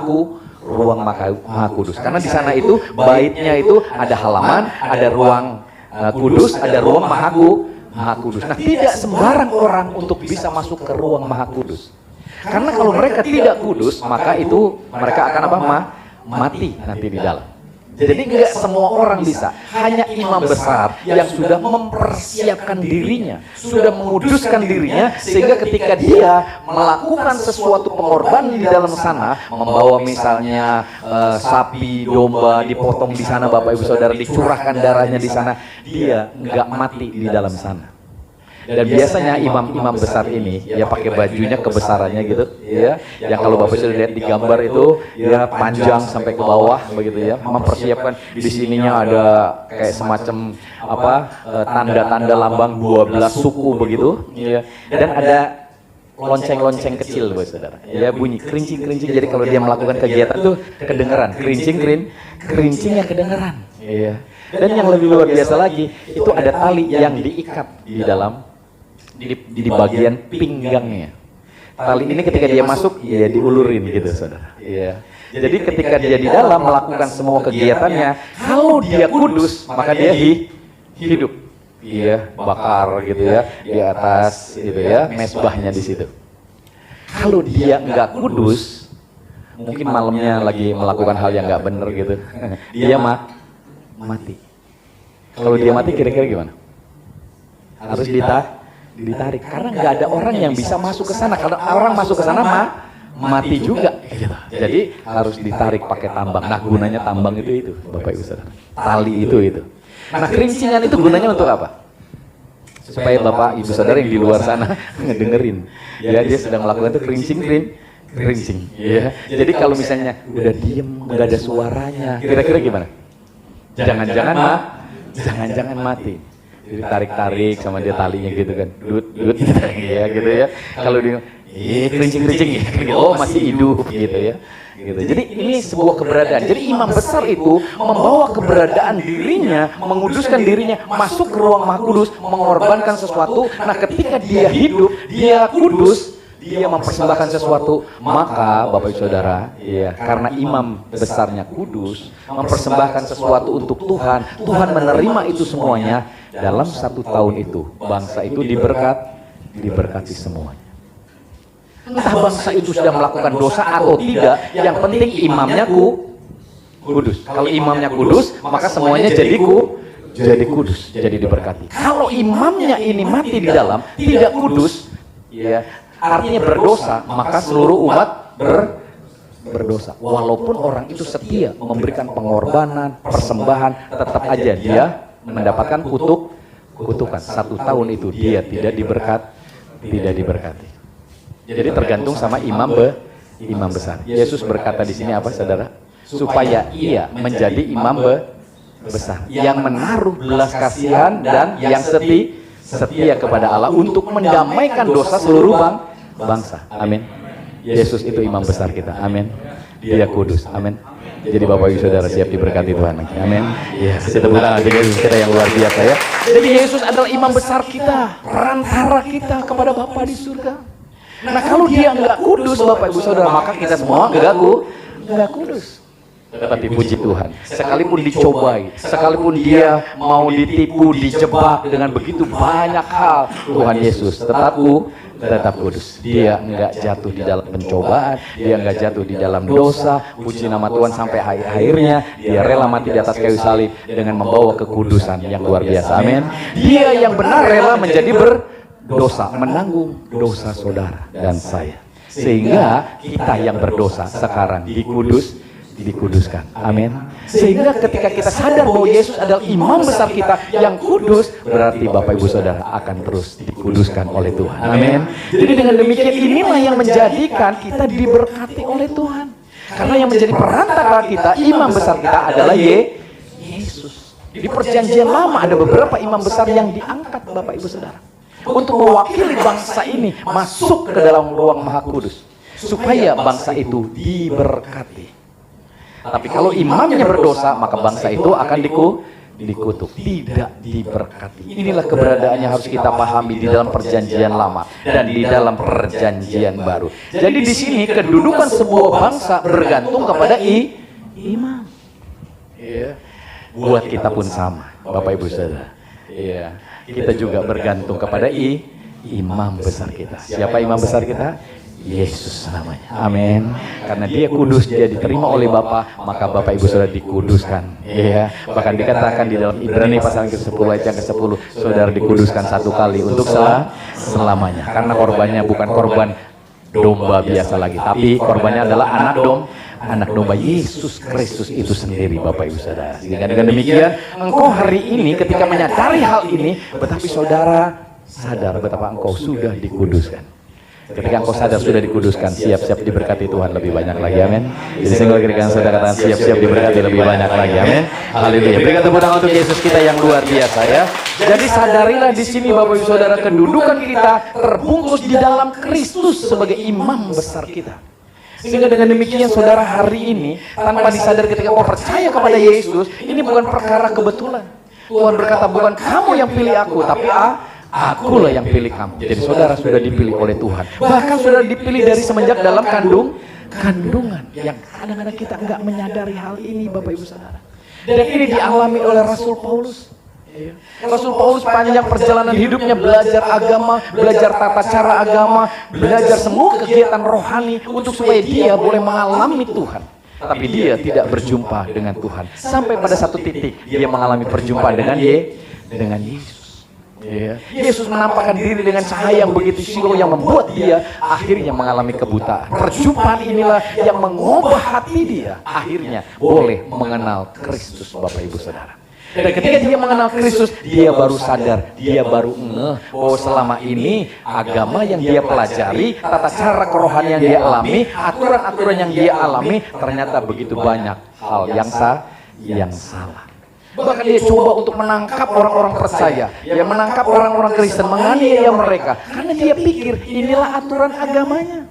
kudus. Karena di sana itu baitnya itu ada halaman, ada ruang kudus, ada ruang maha kudus. Nah, tidak sembarang orang untuk bisa masuk ke ruang maha kudus. Karena kalau mereka tidak kudus, maka itu mereka akan apa? Mati nanti di dalam. Jadi nggak semua orang bisa, hanya imam besar yang sudah mempersiapkan dirinya, sudah menguduskan dirinya, sehingga ketika dia melakukan sesuatu pengorbanan di dalam sana, membawa misalnya sapi, domba dipotong di sana, Bapak Ibu Saudara, dicurahkan darahnya di sana, dia nggak mati di dalam sana. Dan biasanya imam-imam besar ini ya pakai bajunya kebesarannya gitu ya, yang kalau Bapak sudah lihat di gambar itu ya panjang sampai ke bawah begitu ya, mempersiapkan di sininya ada kayak semacam tanda-tanda lambang 12 suku begitu ya, dan ada lonceng-lonceng kecil Bapak Saudara ya, bunyi kerincing-kerincing. Jadi kalau dia melakukan kegiatan tuh kedengeran kerincingnya kedengeran ya. Dan yang lebih luar biasa lagi itu ada tali yang diikat di dalam di bagian pinggangnya. Tali ini ketika dia masuk ya diulurin gitu Saudara. Iya. Jadi ketika dia di dalam melakukan semua kegiatannya, kalau dia kudus maka dia hidup. Iya, bakar gitu ya di atas gitu ya, mesbahnya di situ. Kalau dia enggak kudus, mungkin malamnya lagi melakukan hal yang enggak benar gitu. Dia mati. Kalau dia mati kira-kira gimana? Harus ditarik karena nggak ada orang yang bisa masuk ke sana. Kalau orang masuk ke sana mati juga. Jadi harus ditarik pakai tambang. Nah, gunanya tambang itu Bapak Ibu Saudara. Tali itu. Nah, kerincingan itu gunanya untuk apa? Supaya Bapak Ibu Saudara yang di luar sana ngedengerin. Ya, dia sedang melakukan itu kerincing. Ya. Jadi kalau misalnya udah diem, nggak ada suaranya, kira-kira gimana? Jangan-jangan mati. Jadi tarik-tarik sama dia talinya gitu kan, dut ya gitu ya. Kalau dia kerincing ya, oh masih hidup gitu ya. Gitu. Jadi ini sebuah keberadaan. Jadi imam besar itu membawa keberadaan dirinya, menguduskan dirinya, masuk ke ruang maha kudus, mengorbankan sesuatu. Nah, ketika dia hidup, dia kudus, dia mempersembahkan sesuatu, maka Bapak Ibu Saudara, ya, karena imam besarnya kudus, mempersembahkan sesuatu untuk Tuhan, Tuhan menerima itu semuanya. Dalam 1 tahun itu, bangsa itu diberkati semuanya. Entah bangsa itu sudah melakukan dosa atau tidak, yang penting imamnya kudus. Kalau imamnya kudus, maka semuanya jadi kudus, jadi diberkati. Kalau imamnya ini mati di dalam, tidak kudus, ya, artinya berdosa, maka seluruh umat berdosa. Walaupun orang itu setia memberikan pengorbanan, persembahan, tetap aja dia mendapatkan kutukan. 1 tahun itu dia tidak diberkati. Jadi tergantung sama imam besar. Yesus berkata di sini apa, saudara? Supaya ia menjadi imam besar yang menaruh belas kasihan dan yang setia kepada Allah untuk mendamaikan dosa seluruh bangsa. Amin. Yesus itu imam besar kita. Amin. Dia kudus. Amin. Jadi Bapak Ibu Saudara siap diberkati Tuhan. Amin. Ya, kasih tepuk tangan bagi Yesus kita yang luar biasa ya. Jadi Yesus adalah imam besar kita, perantara kita kepada Bapa di surga. Nah, kalau dia enggak kudus Bapak Ibu Saudara, maka kita semua enggak kudus. Tetapi puji Tuhan, sekalipun dicobai, sekalipun dia mau ditipu, dijebak dengan begitu banyak hal, Tuhan Yesus tetap kudus. Dia enggak jatuh di dalam pencobaan, dia enggak jatuh di dalam dosa. Puji nama Tuhan sampai akhirnya dia rela mati di atas kayu salib dengan membawa kekudusan yang luar biasa. Amin. Dia yang benar rela menjadi berdosa, menanggung dosa saudara dan saya, sehingga kita yang berdosa sekarang dikuduskan. Amin. Sehingga ketika kita sadar bahwa Yesus adalah imam besar kita yang kudus, berarti Bapak Ibu Saudara akan terus dikuduskan oleh Tuhan. Amin. Jadi dengan demikian inilah yang menjadikan kita diberkati oleh Tuhan. Karena yang menjadi perantara kita, imam besar kita adalah Yesus. Di perjanjian lama ada beberapa imam besar yang diangkat Bapak Ibu Saudara untuk mewakili bangsa ini masuk ke dalam ruang Maha Kudus supaya bangsa itu diberkati. Tapi kalau imamnya berdosa, maka bangsa itu akan dikutuk, tidak diberkati. Inilah keberadaannya harus kita pahami di dalam perjanjian lama dan di dalam perjanjian baru. Jadi di sini kedudukan sebuah bangsa bergantung kepada imam. Ya. Buat kita pun sama, Bapak Ibu Saudara. Ya. Kita juga bergantung kepada imam besar kita. Siapa imam besar kita? Yesus namanya. Amin. Karena dia kudus, dia diterima oleh Bapa, maka Bapak Ibu Saudara dikuduskan. Ya, bahkan dikatakan di dalam Ibrani pasal ke-10 ayat yang ke-10, saudara dikuduskan 1 kali untuk selamanya. Karena korbannya bukan korban domba biasa lagi, tapi korbannya adalah anak domba Yesus Kristus itu sendiri, Bapak Ibu Saudara. Sehingga dengan demikian, engkau hari ini ketika menyadari hal ini, tetapi saudara sadar betapa engkau sudah dikuduskan. Ketika engkau sadar sudah dikuduskan, siap-siap diberkati Tuhan lebih banyak lagi, amin. Jadi saya ketika saudara katakan siap-siap diberkati lebih banyak lagi, amin. Haleluya. Berikan tepuk tangan untuk Yesus kita yang luar biasa ya. Jadi sadarilah di sini Bapak Ibu Saudara, kedudukan kita terbungkus di dalam Kristus sebagai imam besar kita. Sehingga dengan demikian saudara hari ini tanpa disadar ketika kau percaya kepada Yesus, ini bukan perkara kebetulan. Tuhan berkata bukan kamu yang pilih aku, tapi akulah yang pilih kamu. Jadi saudara sudah dipilih oleh Tuhan. Bahkan saudara dipilih dari semenjak dalam kandungan. Yang kadang-kadang kita enggak menyadari hal ini Bapak Ibu Saudara. Dan ini dialami oleh Rasul Paulus. Rasul Paulus panjang perjalanan hidupnya belajar agama, belajar tata cara agama, belajar semua kegiatan rohani untuk supaya dia boleh mengalami Tuhan. Tapi dia tidak berjumpa dengan Tuhan. Sampai pada satu titik dia mengalami perjumpaan dengan Yesus. Yesus menampakkan diri dengan cahaya yang begitu silau yang membuat dia akhirnya mengalami kebutaan. Perjumpaan inilah yang mengubah hati dia, akhirnya boleh mengenal Kristus Bapak Ibu Saudara. Dan ketika dia mengenal Kristus, dia baru sadar, dia baru ngeh bahwa selama ini agama yang dia pelajari, tata cara kerohanian yang dia alami, aturan-aturan yang dia alami, ternyata begitu banyak hal yang salah. Bahkan dia coba untuk menangkap orang-orang percaya, dia menangkap orang-orang Kristen, menganiaya mereka, karena dia pikir inilah aturan agamanya.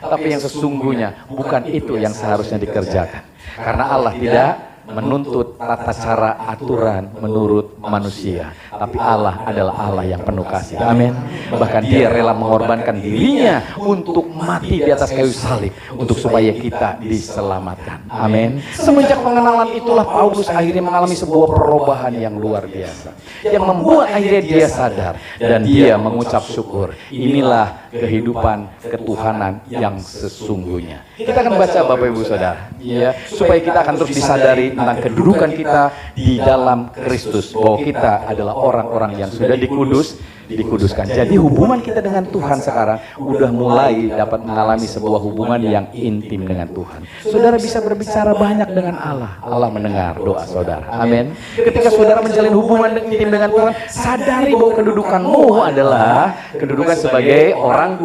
Tapi yang sesungguhnya bukan itu yang seharusnya dikerjakan. Karena Allah tidak menuntut tata cara aturan menurut manusia, tapi Allah adalah Allah yang penuh kasih. Amin. Bahkan dia rela mengorbankan dirinya untuk mati di atas kayu salib untuk supaya kita diselamatkan. Amin. Semenjak pengenalan itulah Paulus akhirnya mengalami sebuah perubahan yang luar biasa, yang membuat akhirnya dia sadar dan dia mengucap syukur. Inilah kehidupan ketuhanan yang sesungguhnya. Kita akan baca Bapak Ibu Saudara, ya, supaya kita akan terus disadari tentang kedudukan kita di dalam Kristus, bahwa kita adalah orang-orang yang sudah dikuduskan. Jadi hubungan kita dengan Tuhan sekarang udah mulai dapat mengalami sebuah hubungan yang intim dengan Tuhan. Saudara bisa berbicara banyak dengan Allah. Allah mendengar doa saudara. Amin. Ketika saudara menjalin hubungan intim dengan Tuhan, sadari bahwa kedudukanmu adalah kedudukan sebagai orang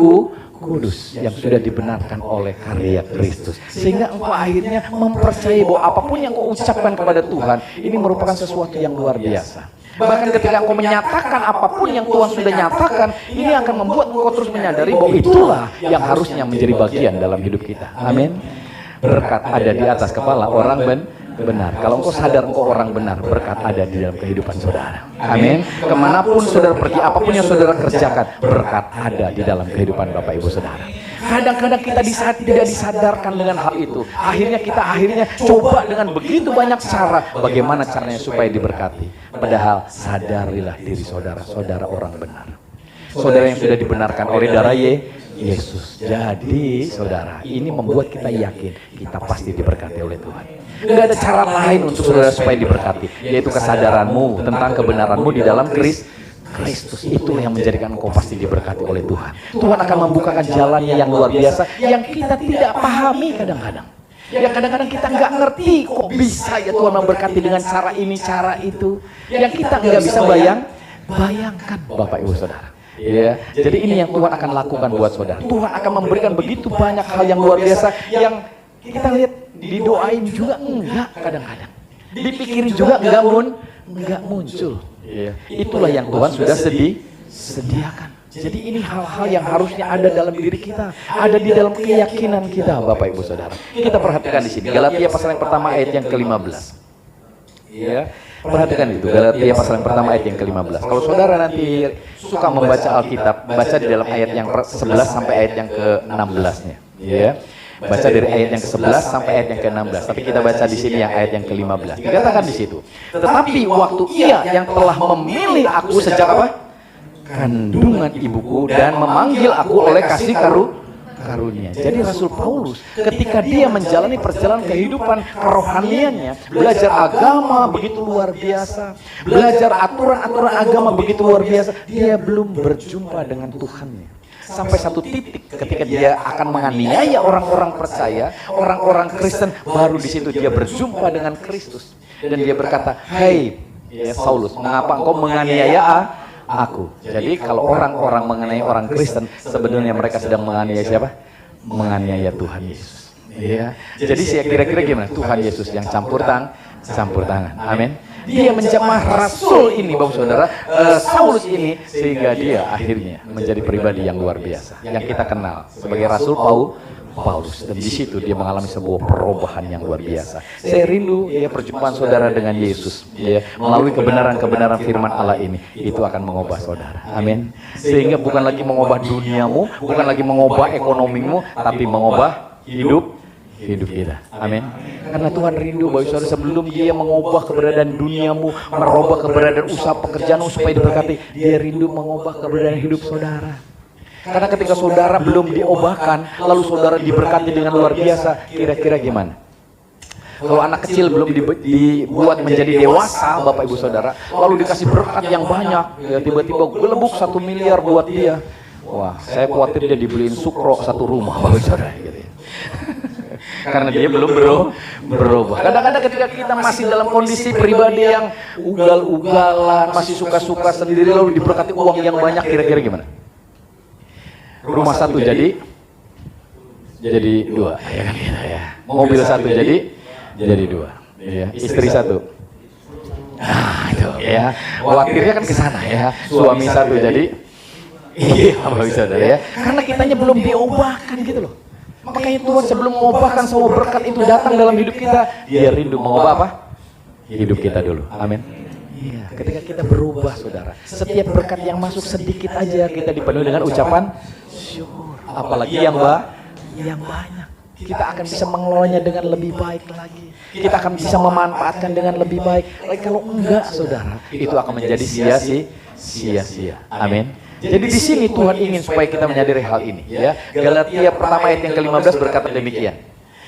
kudus yang sudah dibenarkan oleh karya Kristus, sehingga engkau akhirnya mempercayai bahwa apapun yang kau ucapkan kepada Tuhan ini merupakan sesuatu yang luar biasa. Bahkan ketika engkau menyatakan apapun yang Tuhan sudah nyatakan, ini akan membuat engkau terus menyadari bahwa itulah yang harusnya menjadi bagian dalam hidup kita. Amin. Berkat ada di atas kepala orang benar. Kalau engkau sadar engkau orang benar, berkat ada di dalam kehidupan saudara. Amin. Kemanapun saudara pergi, apapun yang saudara kerjakan, berkat ada di dalam kehidupan Bapak Ibu Saudara. Kadang-kadang kita tidak disadarkan dengan hal itu. Akhirnya kita coba dengan begitu banyak cara, bagaimana caranya supaya diberkati. Padahal sadarilah diri saudara orang benar. Saudara yang sudah dibenarkan oleh darah Yesus. Jadi saudara, ini membuat kita yakin kita pasti diberkati oleh Tuhan. Tidak ada cara lain untuk saudara supaya diberkati, yaitu kesadaranmu tentang kebenaranmu di dalam Kristus. Itulah yang menjadikan engkau pasti diberkati oleh Tuhan. Tuhan akan membukakan jalannya yang luar biasa yang kita tidak pahami kadang-kadang. Yang kadang-kadang kita nggak ngerti kok bisa ya Tuhan memberkati dengan cara ini, cara itu. Yang kita nggak bisa bayangkan Bapak Ibu Saudara. Ya, jadi ini yang Tuhan akan lakukan buat saudara. Tuhan akan memberikan begitu banyak hal yang luar biasa yang kita lihat didoain juga enggak kadang-kadang. Dipikirin juga enggak muncul. Ya, itulah yang Tuhan sudah sediakan. Jadi ini hal-hal yang harusnya ada dalam diri kita, ada di dalam keyakinan kita, Bapak Ibu Saudara. Kita perhatikan di sini Galatia pasal yang pertama ayat yang ke-15. Ya, perhatikan itu Galatia pasal yang pertama ayat yang ke-15. Kalau saudara nanti suka membaca Alkitab, baca di dalam ayat yang 11 sampai ayat yang ke-16-nya. Ya. Baca dari ayat yang ke-11 sampai ayat yang ke-16. Tapi kita baca di sini yang ayat yang ke-15. Dikatakan di situ, tetapi waktu Ia yang telah memilih aku sejak apa? Kandungan ibuku dan memanggil aku oleh kasih karunia. Jadi Rasul Paulus ketika dia menjalani perjalanan kehidupan kerohaniannya, belajar agama begitu luar biasa, belajar aturan-aturan agama begitu luar biasa, dia belum berjumpa dengan Tuhannya. Sampai satu titik ketika dia akan menganiaya orang-orang percaya, orang-orang Kristen, baru di situ dia berjumpa dengan Kristus dan dia berkata, "Hei, ya Saulus, mengapa engkau menganiaya aku?" Jadi kalau orang-orang mengenai orang Kristen, sebenarnya mereka sedang menganiaya siapa? Menganiaya Tuhan Yesus. Ya. Jadi saya kira-kira gimana? Tuhan Yesus yang campur tangan. Amin. Dia menjamah Rasul ini, Bapak Saudara, Saulus ini, sehingga dia akhirnya menjadi pribadi yang luar biasa, yang kita kenal sebagai Rasul Paulus. Dan di situ dia mengalami sebuah perubahan yang luar biasa. Saya rindu ya perjumpaan saudara dengan Yesus, ya, melalui kebenaran-kebenaran firman Allah ini, itu akan mengubah saudara. Amin. Sehingga bukan lagi mengubah duniamu, bukan lagi mengubah ekonomimu, tapi mengubah hidup kita. Amin. Karena Tuhan rindu Bapak Saudara, sebelum dia mengubah keberadaan duniamu, merubah keberadaan usaha pekerjaanmu supaya diberkati, dia rindu mengubah keberadaan hidup saudara. Karena ketika saudara belum diubahkan, lalu saudara diberkati dengan luar biasa, kira-kira gimana? Kalau anak kecil belum dibuat menjadi dewasa, Bapak Ibu Saudara, lalu dikasih berkat yang banyak, ya tiba-tiba gelebuk 1 miliar buat dia. Wah, saya khawatir dia dibeliin sukro 1 rumah, Bapak Saudara, gitu ya. Karena dia belum berubah. Kadang-kadang ketika kita masih dalam kondisi pribadi yang ugal-ugalan, masih suka-suka sendiri, lalu diberkati uang yang banyak, kira-kira gimana? Rumah 1 jadi 2, ya kan gitu ya. Mobil 1 jadi 2, ya. Istri 1. Nah itu ya. Khawatirnya kan ke sana ya. Suami 1 jadi apa bisa ya? Karena kitanya belum diubahkan gitu loh. Makanya Tuhan sebelum mengubahkan semua berkat itu datang dalam hidup kita, dia rindu mengubah apa? Hidup kita dulu. Amin. Iya, ketika kita berubah saudara, setiap berkat yang masuk sedikit aja kita dipenuhi dengan ucapan syukur. Apalagi yang banyak, kita akan bisa mengelolanya dengan lebih baik lagi. Kita akan bisa memanfaatkan dengan lebih baik. Kalau enggak saudara, itu akan menjadi sia-sia. Amin. Jadi di sini Tuhan ingin supaya kita menyadari hal ini, ya. Galatia pertama ayat yang ke-15 berkata demikian.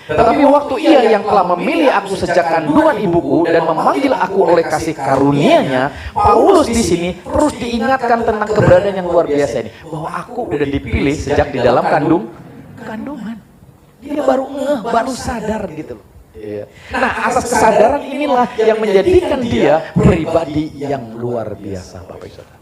Tetapi waktu Ia yang telah memilih aku sejak kandungan ibuku dan memanggil aku oleh kasih karunia-Nya, Paulus di sini terus diingatkan tentang keberadaan yang luar biasa ini, bahwa aku udah dipilih sejak di dalam kandungan. Dia baru sadar gitu loh. Nah, asas kesadaran inilah yang menjadikan dia pribadi yang luar biasa, Bapak Ibu Saudara.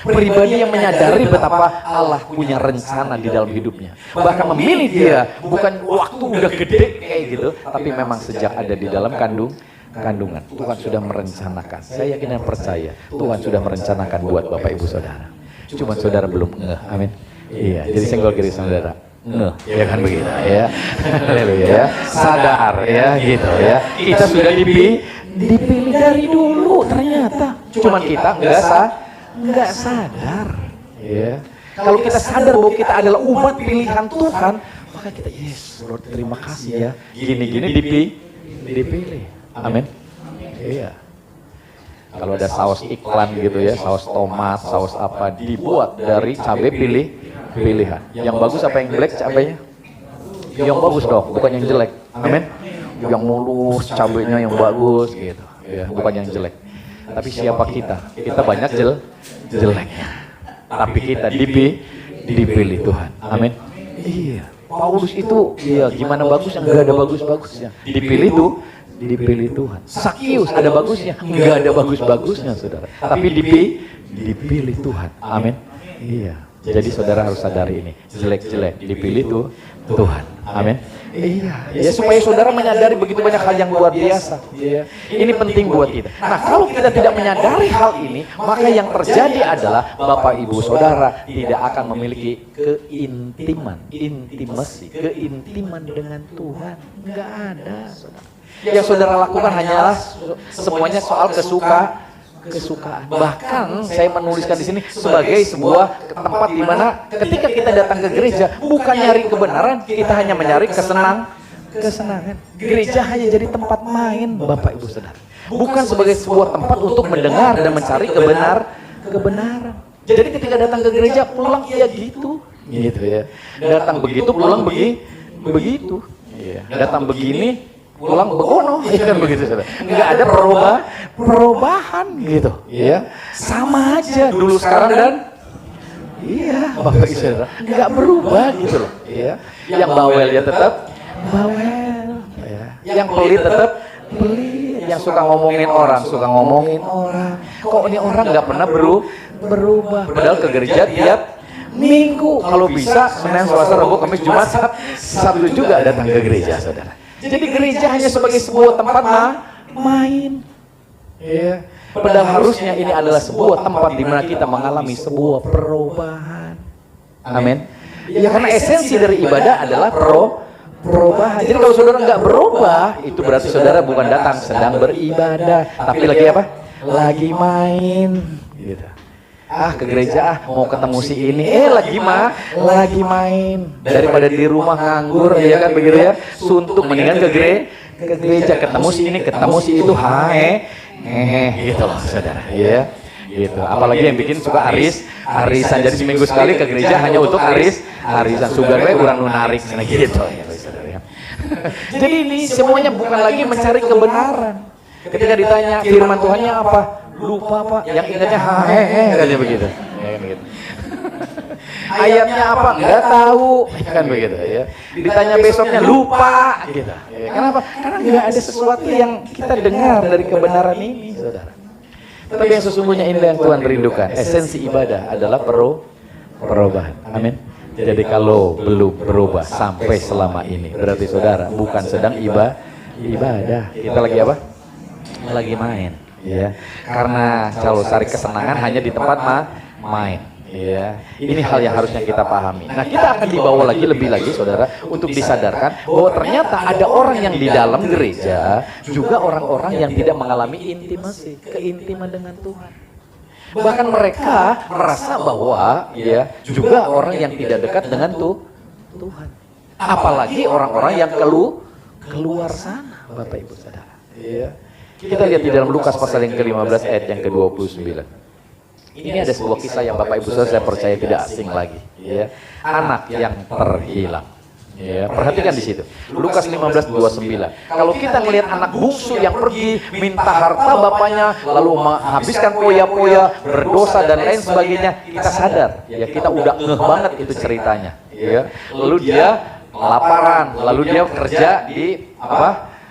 Pribadi yang menyadari betapa Allah punya rencana di dalam hidupnya. Bahkan memilih dia bukan waktu udah gede kayak gitu, tapi memang sejak ada di dalam kandungan. Tuhan sudah merencanakan. Saya yakin dan percaya Tuhan sudah merencanakan buat Bapak Ibu Saudara. Cuma saudara belum ngeh. Amin. Iya, jadi senggol kiri saudara. Ngeh, ya kan begitu ya. Haleluya ya. Sadar ya gitu ya. Kita sudah dipilih dari dulu ternyata. Cuman kita nggak sadar, ya. Kalau kita sadar bahwa kita adalah umat pilihan Tuhan, maka kita yes, Lord terima kasih ya. Gini-gini dipilih. Amin. Iya. Kalau ada saus iklan gitu ya, saus tomat, saus apa dibuat dari cabai pilihan. Yang bagus apa yang jelek cabainya? Yang bagus dong, bukan yang jelek. Amin. Yang mulus cabainya yang bagus gitu. Ya, bukan yang jelek. Tapi siapa kita? Kita banyak jeleknya. Tapi kita dipilih Tuhan. Amin. Iya. Paulus itu ya gimana bagusnya? Enggak ada bagus-bagusnya. Dipilih Tuhan. Sakius ada bagusnya? Enggak ada bagus-bagusnya, Saudara. Tapi dipilih Tuhan. Amin. Iya. Jadi saudara harus sadari ini. Jelek-jelek dipilih Tuhan. Amin. Iya, ya supaya saudara menyadari begitu banyak hal yang luar biasa. Iya. Ini penting buat kita. Nah, kalau kita tidak menyadari hal ini, maka yang terjadi adalah Bapak Ibu Saudara tidak akan memiliki keintiman dengan Tuhan. Enggak ada, Saudara. Yang saudara lakukan hanyalah semuanya soal kesukaan. Bahkan saya menuliskan di sini sebagai sebuah tempat di mana ketika kita datang ke gereja bukan nyari kebenaran, kita hanya mencari kesenangan. Gereja hanya jadi tempat main, Bapak Ibu Saudara. Bukan sebagai sebuah tempat untuk mendengar dan mencari kebenaran. Jadi ketika datang ke gereja pulang ya gitu ya. Datang begitu pulang begitu. Datang begini pulang begono, ya kan begitu saudara. Enggak ada perubahan gitu, ya. Sama aja dulu sekarang dan iya, Bapak Ibu Saudara. Enggak berubah gitu loh, ya. Yang bawel ya tetap bawel, ya. Yang pelit tetap pelit, yang suka ngomongin orang. Kok ini orang enggak pernah berubah. Padahal ke gereja tiap minggu, kalau bisa Senin, Selasa, Rabu, Kamis, Jumat, Sabtu juga datang ke gereja, saudara. Jadi gereja hanya sebagai sebuah tempat main. Ya. Padahal harusnya ini adalah sebuah tempat di mana kita mengalami sebuah perubahan. Amin. Ya karena esensi dari ibadah adalah perubahan. Jadi kalau saudara nggak berubah, itu berarti saudara bukan datang sedang beribadah, tapi lagi apa? Lagi main. Gitu. Ke gereja mau ketemu si ini, lagi main. Daripada di rumah nganggur, ya kan begitu ya. Suntuk mendingan ke gereja ketemu si ini, ketemu si itu, gitu loh saudara, ya. Gitu. Apalagi yang bikin suka arisan. Jadi seminggu sekali ke gereja hanya untuk arisan. Sugar we urang nu narik gitu ya saudara. Jadi ini semuanya bukan lagi mencari kebenaran. Ketika ditanya firman Tuhannya apa? Lupa Pak, yang ingatnya katanya begitu. Ya kan begitu. Ayatnya apa? Enggak tahu, kan begitu ya. Ditanya besoknya lupa gitu. Ya, kenapa? Karena enggak ada sesuatu yang kita dengar dari kebenaran ini, Saudara. Tetapi yang sesungguhnya ini yang Tuhan rindukan. Esensi ibadah adalah perubahan. Amin. Jadi kalau belum berubah sampai selama ini, berarti saudara bukan sedang ibadah. Kita lagi apa? Lagi main. Ya, karena kalau cari kesenangan hanya di tempat main. Ya, ini hal yang harusnya kita pahami. Nah, kita akan dibawa lebih lagi, saudara, untuk disadarkan bahwa ternyata ada orang yang di dalam gereja juga orang-orang yang tidak mengalami keintiman dengan Tuhan. Bahkan mereka merasa bahwa ya juga orang yang tidak dekat dengan Tuhan. Apalagi orang-orang yang keluar sana, Bapak Ibu Saudara. Ya. Kita lihat di dalam Lukas pasal yang ke-15 ayat yang ke-29. Ini ada sebuah kisah yang Bapak Ibu Saudara saya percaya tidak asing lagi, ya. Anak yang terhilang. Ya, perhatikan di situ. Lukas 15:29. Kalau kita melihat anak bungsu yang pergi minta harta bapaknya, lalu menghabiskan poya-poya, berdosa dan lain sebagainya, kita sadar, ya kita udah ngeh banget itu ceritanya, ya. Lalu dia kelaparan, lalu dia kerja di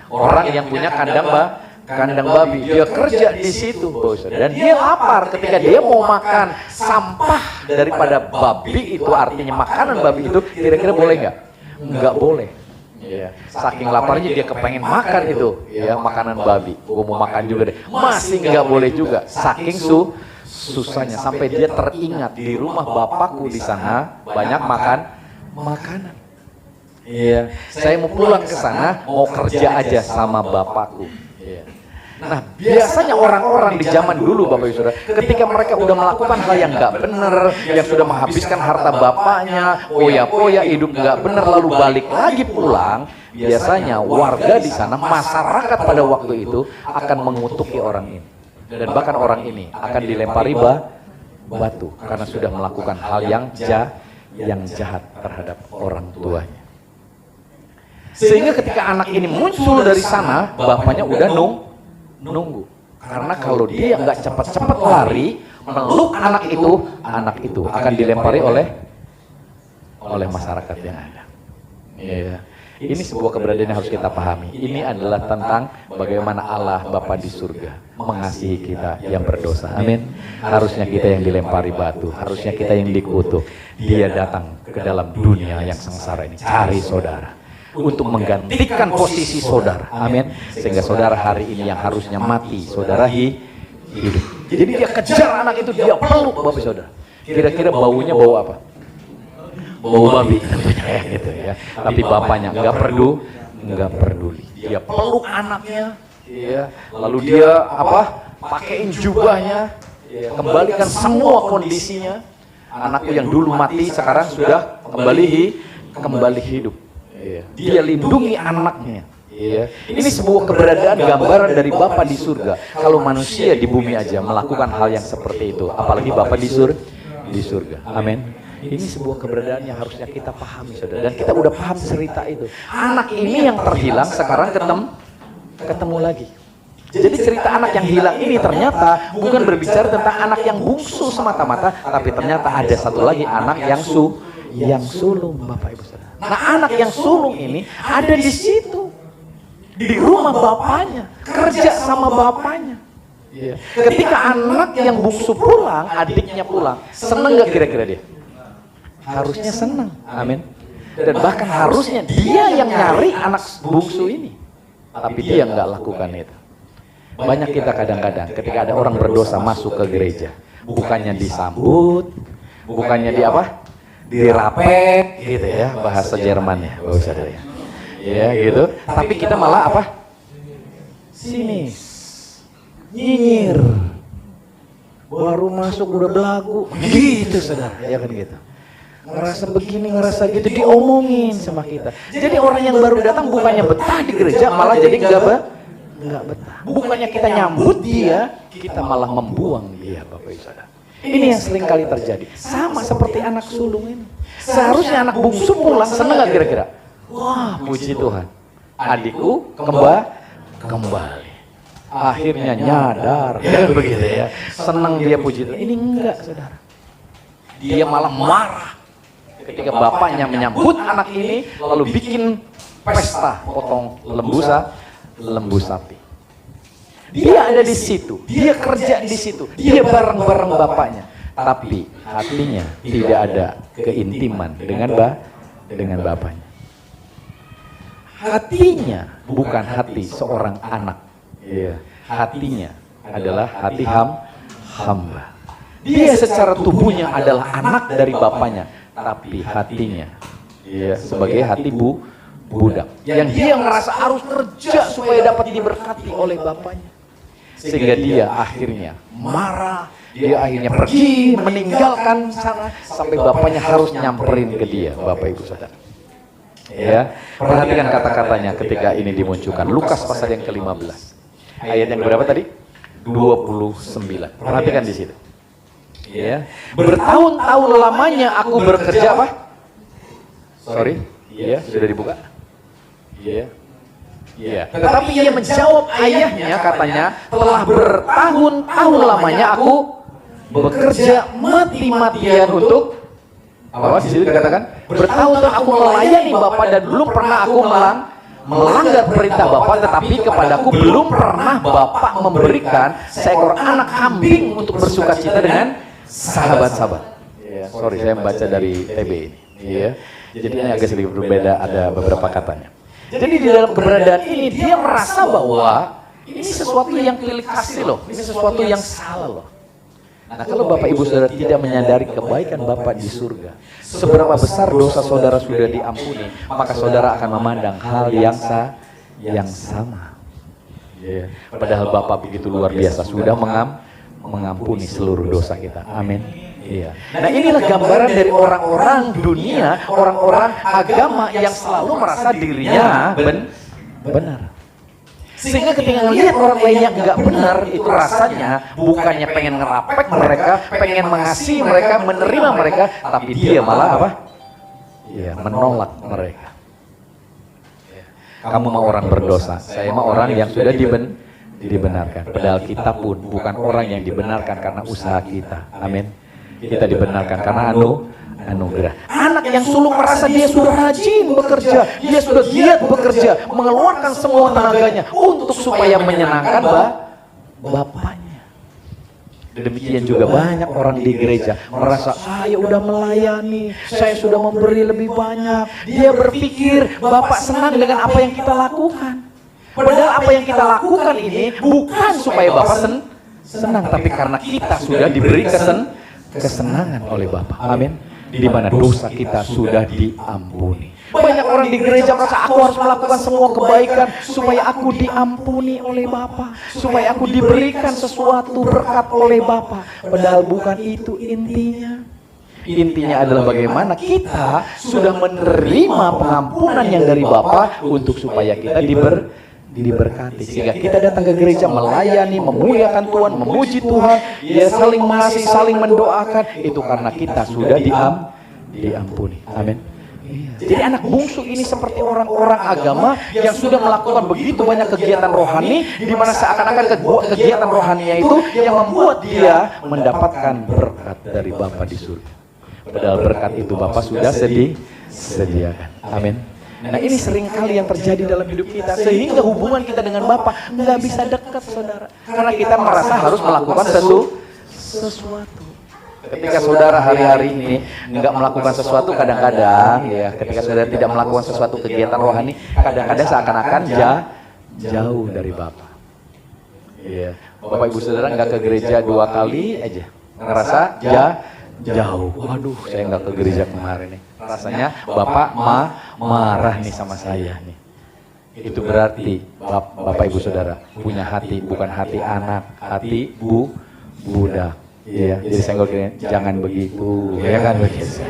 orang yang punya kandang babi, dia kerja di situ, bos. Dan dia lapar ketika dia mau makan sampah daripada babi itu, artinya makanan babi itu, kira-kira boleh nggak? Nggak boleh. Ya. Saking laparnya dia kepengen makan itu, ya makanan babi. Gue mau makan juga deh. Masih nggak boleh juga. Saking susahnya sampai dia teringat di rumah bapakku di sana banyak makanan. Iya, saya mau pulang ke sana, mau kerja aja sama bapakku. Iya. Nah, biasanya orang-orang di zaman dulu Bapak Ibu Saudara, ketika mereka udah melakukan hal yang nggak benar, yang sudah menghabiskan harta bapaknya, poya-poya hidup nggak benar, lalu balik lagi pulang, biasanya warga di sana, masyarakat pada waktu itu akan mengutuki orang ini. Dan bahkan orang ini akan dilempari batu karena sudah melakukan hal yang jahat terhadap orang tuanya. Sehingga ketika anak ini muncul dari sana, bapaknya udah nunggu. Karena kalau dia nggak cepat-cepat lari, meluk anak itu akan dilempari oleh masyarakat yang ada. Ya. Ini sebuah keberadaan yang harus kita pahami. Ini adalah tentang bagaimana Allah Bapa di surga mengasihi kita yang berdosa. Amin. Harusnya kita yang dilempari batu, harusnya kita yang dikutuk. Dia datang ke dalam dunia yang sengsara ini, cari saudara, untuk menggantikan posisi saudara. Amin. Sehingga saudara hari ini yang harusnya mati, saudara hidup. Jadi dia kejar anak itu, dia peluk Bapak Saudara. Kira-kira baunya bau apa? Bau babi tentunya gitu ya. Tapi bapaknya nggak peduli. Dia peluk anaknya, ya. Lalu dia pakaiin jubahnya, ya. Kembalikan semua kondisinya. Anakku yang dulu mati sekarang sudah kembali hidup. Ya. Dia lindungi anaknya. Ya. Ini sebuah keberadaan gambaran dari Bapa di surga. Kalau manusia di bumi aja melakukan hal yang seperti itu, apalagi Bapa di surga. Amin. Ini sebuah keberadaan yang harusnya kita pahami, saudara. Dan kita udah paham cerita itu. Anak ini yang terhilang sekarang ketemu lagi. Jadi cerita anak yang hilang ini ternyata bukan berbicara tentang anak yang bungsu semata-mata, tapi ternyata ada satu lagi anak yang sulung, Bapak Ibu Saudara. Nah, anak yang sulung ini ada di situ, di rumah bapaknya, kerja sama bapaknya. Ketika anak yang bungsu pulang, adiknya pulang, seneng gak kira-kira dia? Harusnya senang, amin. Dan bahkan harusnya dia yang nyari anak bungsu ini, tapi dia nggak lakukan itu. Banyak kita kadang-kadang ketika ada orang berdosa masuk ke gereja, bukannya disambut, bukannya dirapet gitu ya, bahasa Jermannya, Bapak Saudara ya gitu. Tapi kita malah sinis, nyinyir, baru masuk udah belagu, gitu saudara, ya kan gitu. Ngerasa begini, ngerasa gitu, diomongin sama kita. Jadi orang yang baru datang bukannya betah di gereja, malah jadi nggak betah. Bukannya kita nyambut dia, kita malah membuang dia, Bapak Ibu Saudara. Ini yang sering kali terjadi. Sama seperti anak sulung ini. Seharusnya anak bungsu pulang, seneng nggak kira-kira? Wah, puji Tuhan, adikku kembali. Akhirnya nyadar, ya begitu ya. Senang dia, puji Tuhan. Ini enggak, saudara. Dia malah marah ketika bapaknya menyambut anak ini, lalu bikin pesta potong lembu sapi. Dia ada di situ, dia kerja di situ, dia bareng-bareng bapaknya, tapi hatinya tidak ada keintiman dengan bapaknya. Hatinya bukan hati seorang anak, hatinya adalah hati hamba. Dia secara tubuhnya adalah anak dari bapaknya, tapi hatinya sebagai hati budak. Yang dia merasa harus kerja supaya dapat diberkati oleh bapaknya. Sehingga dia akhirnya marah, dia akhirnya pergi meninggalkan sana sampai bapaknya harus nyamperin ke dia, Bapak Ibu Saudara. Ya, perhatikan kata-katanya ketika ini dimunculkan. Lukas pasal yang ke-15. Ayat yang berapa tadi? 29. Perhatikan di situ. Ya. Bertahun-tahun lamanya aku bekerja apa? Sorry, iya sudah dibuka. Iya. Iya. Tetapi ia menjawab ayahnya katanya, telah bertahun-tahun lamanya aku bekerja mati-matian untuk apa? Di situ dikatakan bertahun-tahun aku melayani Bapak dan belum pernah aku melanggar perintah Bapak, tetapi kepadaku belum pernah Bapak memberikan seekor anak kambing untuk bersukacita dengan sahabat-sahabat. Ya, sorry saya membaca dari TB ini. Ya. Jadi ini agak sedikit berbeda, ada beberapa katanya. Jadi di dalam keberadaan ini dia merasa bahwa ini sesuatu yang pilih kasih loh, ini sesuatu yang salah loh. Nah kalau Bapak Ibu Saudara tidak menyadari kebaikan Bapak di surga, seberapa besar dosa saudara sudah diampuni, maka saudara akan memandang hal yang sama. Yeah. Padahal Bapak begitu luar biasa sudah mengampuni seluruh dosa kita. Amin. Iya. Nah inilah gambaran dari orang-orang dunia, orang-orang agama yang selalu merasa dirinya benar. Sehingga ketika ngelihat orang lain yang nggak benar, itu rasanya bukannya pengen ngerapek mereka, pengen mengasihi mereka, menerima mereka, tapi dia malah apa? Ya, menolak mereka. Kamu mah orang berdosa, saya mah orang yang sudah dibenarkan. Padahal kita pun bukan orang yang dibenarkan karena usaha kita. Amin. Kita dibenarkan karena anugerah. Anak yang sulung merasa dia sudah rajin bekerja, dia sudah giat bekerja, mengeluarkan semua tenaganya untuk supaya menyenangkan bapaknya. Demikian juga banyak orang di gereja merasa saya udah melayani, saya sudah memberi lebih banyak. Dia berpikir Bapak senang dengan apa yang kita lakukan. Padahal apa yang kita lakukan ini bukan supaya Bapak senang, tapi karena kita sudah diberi kesenangan oleh Bapa. Amin. Di mana dosa kita sudah diampuni. Banyak orang di gereja merasa aku harus melakukan semua kebaikan supaya aku diampuni oleh Bapa, supaya aku diberikan sesuatu berkat oleh Bapa. Padahal bukan itu intinya. Intinya adalah bagaimana kita sudah menerima pengampunan yang dari Bapa untuk supaya kita diberkati, sehingga kita datang ke gereja melayani, memuliakan Tuhan, memuji Tuhan, ya saling mengasihi, saling mendoakan, itu karena kita sudah diampuni. Amin. Jadi anak bungsu ini seperti orang-orang agama yang sudah melakukan begitu banyak kegiatan rohani, di mana seakan-akan kegiatan rohaninya itu yang membuat dia mendapatkan berkat dari Bapa di surga. Padahal berkat itu Bapa sudah sediakan. Amin. Nah ini sering kali yang terjadi dalam hidup kita, sehingga hubungan kita dengan Bapa nggak bisa dekat, saudara. Karena kita merasa harus melakukan sesuatu. Ketika saudara hari-hari ini nggak melakukan sesuatu, kadang-kadang ya, ketika saudara tidak melakukan sesuatu kegiatan rohani, kadang-kadang seakan-akan jauh dari Bapa. Ya, Bapak Ibu Saudara nggak ke gereja 2 kali aja, ngerasa jauh. Waduh, saya nggak ke gereja kemarin nih. Rasanya Bapak marah nih sama saya nih. Itu berarti Bapak Ibu Saudara punya hati, bukan hati anak, hati budak. Iya, jadi senggol gini, jangan begitu, ya kan begitu.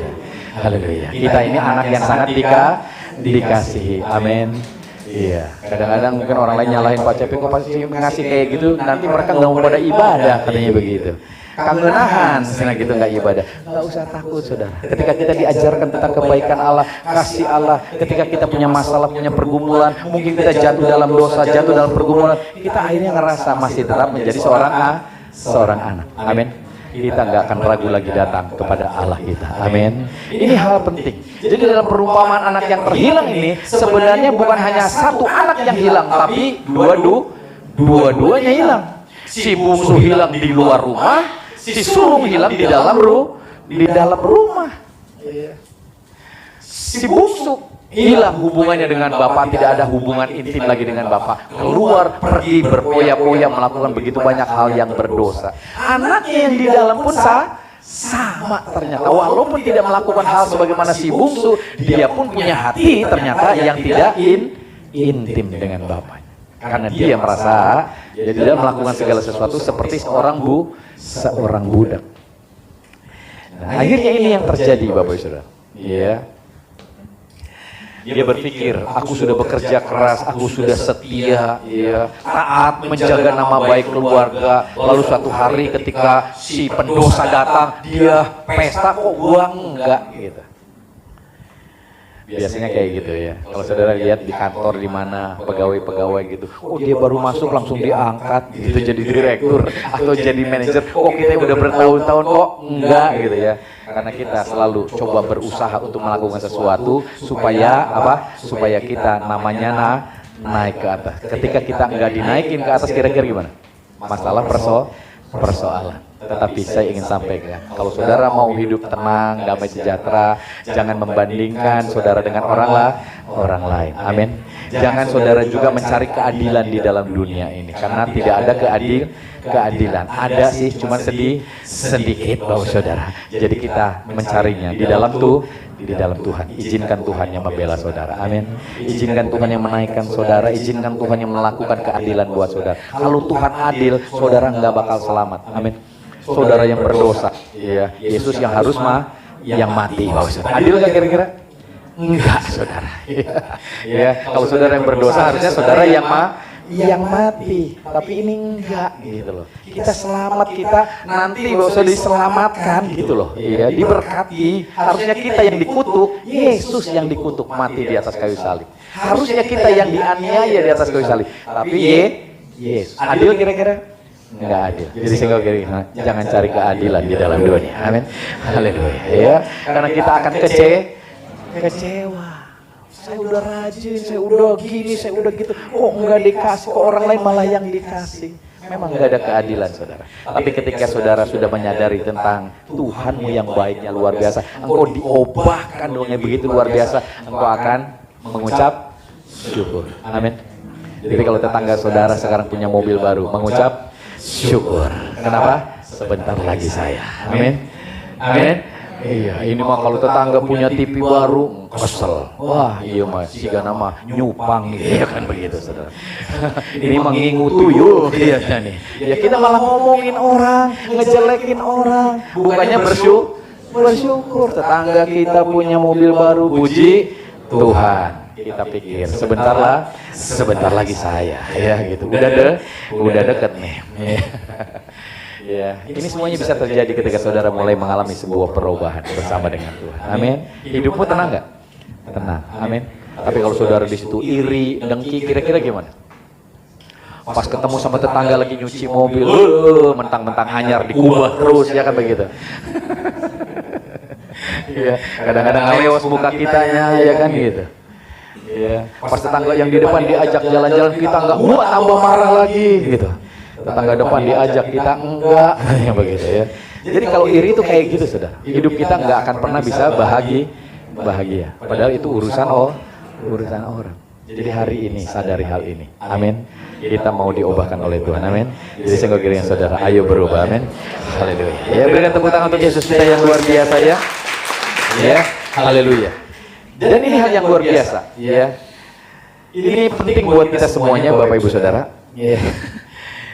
Haleluya. Kita ini anak yang sangat dikasihi. Amin. Iya. Kadang-kadang mungkin orang lain nyalahin Pak Cepi, kok pasti ngasih kayak gitu, nanti mereka nggak mau pada ibadah, katanya begitu. Kangenahan, senang gitu nggak ibadah. Nggak usah takut, saudara. Ketika kita diajarkan tentang kebaikan Allah, kasih Allah, ketika kita punya masalah, punya pergumulan, mungkin kita jatuh dalam dosa, jatuh dalam pergumulan, kita akhirnya ngerasa masih tetap menjadi seorang anak. Amin. Kita nggak akan ragu lagi datang kepada Allah kita. Amin. Ini hal penting. Jadi dalam perumpamaan anak yang terhilang ini sebenarnya bukan hanya satu anak yang hilang, tapi dua-duanya hilang. Si bungsu hilang di luar rumah, si sulung hilang di dalam rumah. Si bungsu hilang hubungannya dengan Bapak, tidak ada hubungan intim lagi dengan Bapak. Keluar, pergi, berpoya-poya, melakukan begitu banyak hal yang berdosa. Anaknya yang di dalam pun sama ternyata. Walaupun tidak melakukan hal sebagaimana si bungsu, dia pun punya hati ternyata yang tidak intim dengan Bapaknya. Karena dia merasa dia tidak melakukan segala sesuatu seperti seorang budak. Nah, akhirnya ini yang terjadi, Bapak Saudara. Ya. Dia berpikir, aku sudah bekerja keras, aku sudah setia, ya, taat, menjaga nama baik keluarga. Lalu suatu hari ketika si pendosa datang, dia pesta, kok gua enggak gitu. Biasanya kayak gitu ya. Kalau saudara lihat di kantor di mana pegawai-pegawai gitu, oh dia baru masuk langsung diangkat gitu jadi direktur atau jadi manajer. Oh kita udah bertahun-tahun kok enggak gitu ya. Karena kita selalu coba berusaha untuk melakukan sesuatu supaya apa? Supaya kita namanya naik ke atas. Ketika kita enggak dinaikin ke atas kira-kira gimana? Masalah persoalan. Tetapi saya ingin sampaikan, kalau saudara mau hidup tenang, damai sejahtera, jangan membandingkan saudara dengan orang lain. Amin. Jangan saudara juga mencari keadilan di dalam dunia ini, karena tidak ada keadilan. Ada sih, cuma sedikit Bapak Saudara. Jadi kita mencarinya di dalam Tuhan. Izinkan Tuhan yang membela saudara. Amin. Izinkan Tuhan yang menaikkan saudara. Izinkan Tuhan yang melakukan keadilan buat saudara. Kalau Tuhan adil, saudara nggak bakal selamat. Amin. Saudara yang berdosa, ya Yesus yang harus yang mati. Adil nggak kira-kira? Enggak, saudara. Ya, kalau saudara yang berdosa harusnya saudara yang mati, tapi ini enggak gitu loh. Kita selamat, kita nanti nggak usah diselamatkan gitu loh. Iya, diberkati. Harusnya kita yang dikutuk, Yesus yang dikutuk mati di atas kayu salib. Harusnya kita yang dianiaya di atas kayu salib, tapi Yesus. Adil kira-kira? Enggak adil. Jadi saya kira jangan cari keadilan di dalam dunia. Amin. Haleluya. Ya, karena kita akan kecewa. Saya udah rajin, saya udah gini, saya udah gitu. Kok enggak dikasih, kok orang lain malah yang dikasih. Memang enggak ada keadilan, saudara. Tapi ketika saudara sudah menyadari tentang Tuhanmu yang baiknya luar biasa, engkau diubahkan dengan begitu luar biasa, engkau akan mengucap syukur. Amin. Jadi kalau tetangga saudara sekarang punya mobil baru, mengucap syukur. Kenapa? Sebentar lagi saya. Amin. Amin. Iya, ini mah kalau tetangga punya TV baru, kesel. Wah, iya mah, siga nama nyupang gitu, ya kan begitu, saudara. Ini mah ngingu tuyul, iya nih. Ya kita malah ngomongin orang, ngejelekin orang. Bukannya bersyukur. Tetangga kita punya mobil baru, puji Tuhan. Kita pikir sebentar lagi saya, ya gitu. Udah deket nih. Ya, ini semuanya bisa terjadi ketika saudara mulai mengalami sebuah perubahan bersama dengan Tuhan. Amin. Hidupmu tenang nggak? Tenang. Amin. Tapi kalau saudara di situ iri, dengki, kira-kira gimana? Pas ketemu sama tetangga lagi nyuci mobil, mentang-mentang anyar dikubah terus, ya kan begitu. Ya, kadang-kadang ngelewas muka kitanya, ya kan gitu. Ya, pas tetangga yang di depan diajak jalan-jalan kita enggak, tambah marah lagi gitu. Tetangga depan diajak kita enggak, yang begitu ya. Jadi kalau iri itu kayak gitu, saudara. Hidup kita enggak akan pernah bisa bahagia. Padahal itu urusan orang. Jadi hari ini sadari hal ini. Amin. Kita mau diubahkan oleh Tuhan. Amin. Jadi saya kira saudara, ayo berubah. Amin. Haleluya. Ya, berikan tepuk tangan untuk Yesus kita yang luar biasa ya. Ya, haleluya. Dan ini hal yang luar biasa, ya. Ini penting buat kita semuanya, Bapak Ibu Saudara. Ya.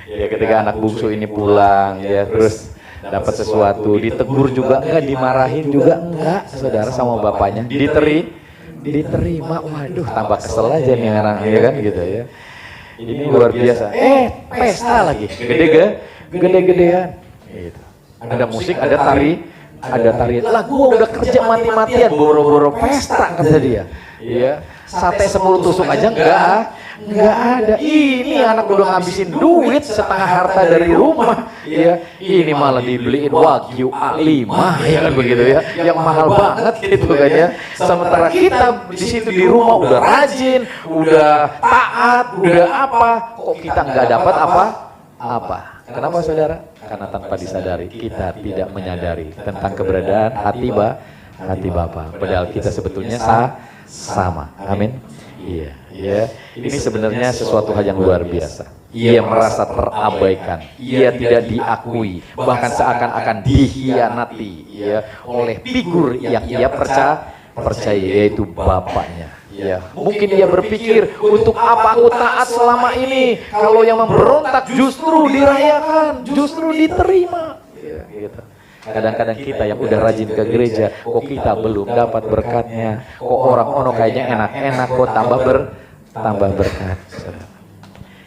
Ya, ketika anak bungsu ini pulang, ya, terus dapat sesuatu, ditegur juga enggak, dimarahin juga enggak, saudara, sama bapaknya, diterima, waduh, tambah kesel aja nih anak, ya kan, gitu ya. Ini luar biasa. Pesta lagi, gede-gedean, gitu. Ada musik, ada tarian. Lah, gua udah kerja mati-matian, boro-boro pesta kata dia. Iya, sate 10 tusuk aja enggak ada. Ini anak udah ngabisin duit setengah harta dari rumah. Ya, ini malah dibeliin Wagyu A5, ya kan begitu ya. Yang mahal banget gitu kan ya. Sementara kita di situ di rumah udah rajin, udah taat, udah apa, kok kita nggak dapat apa? Kenapa saudara? Karena tanpa disadari kita tidak menyadari tentang keberadaan hati Bapa. Padahal kita sebetulnya sama. Amin. Iya, ya. Ini sebenarnya sesuatu hal yang luar biasa. Ia merasa terabaikan, ia tidak diakui, bahkan seakan-akan dikhianati, ya, oleh figur yang ia percaya, yaitu bapaknya. Ya, mungkin ia berpikir, untuk apa aku taat selama ini? Kalau yang memberontak justru dirayakan, justru diterima. Ya, gitu. Kadang-kadang kita yang udah rajin ke gereja, kok kita belum dapat berkatnya. Kok orang ono kayaknya enak-enak, kok tambah berkat.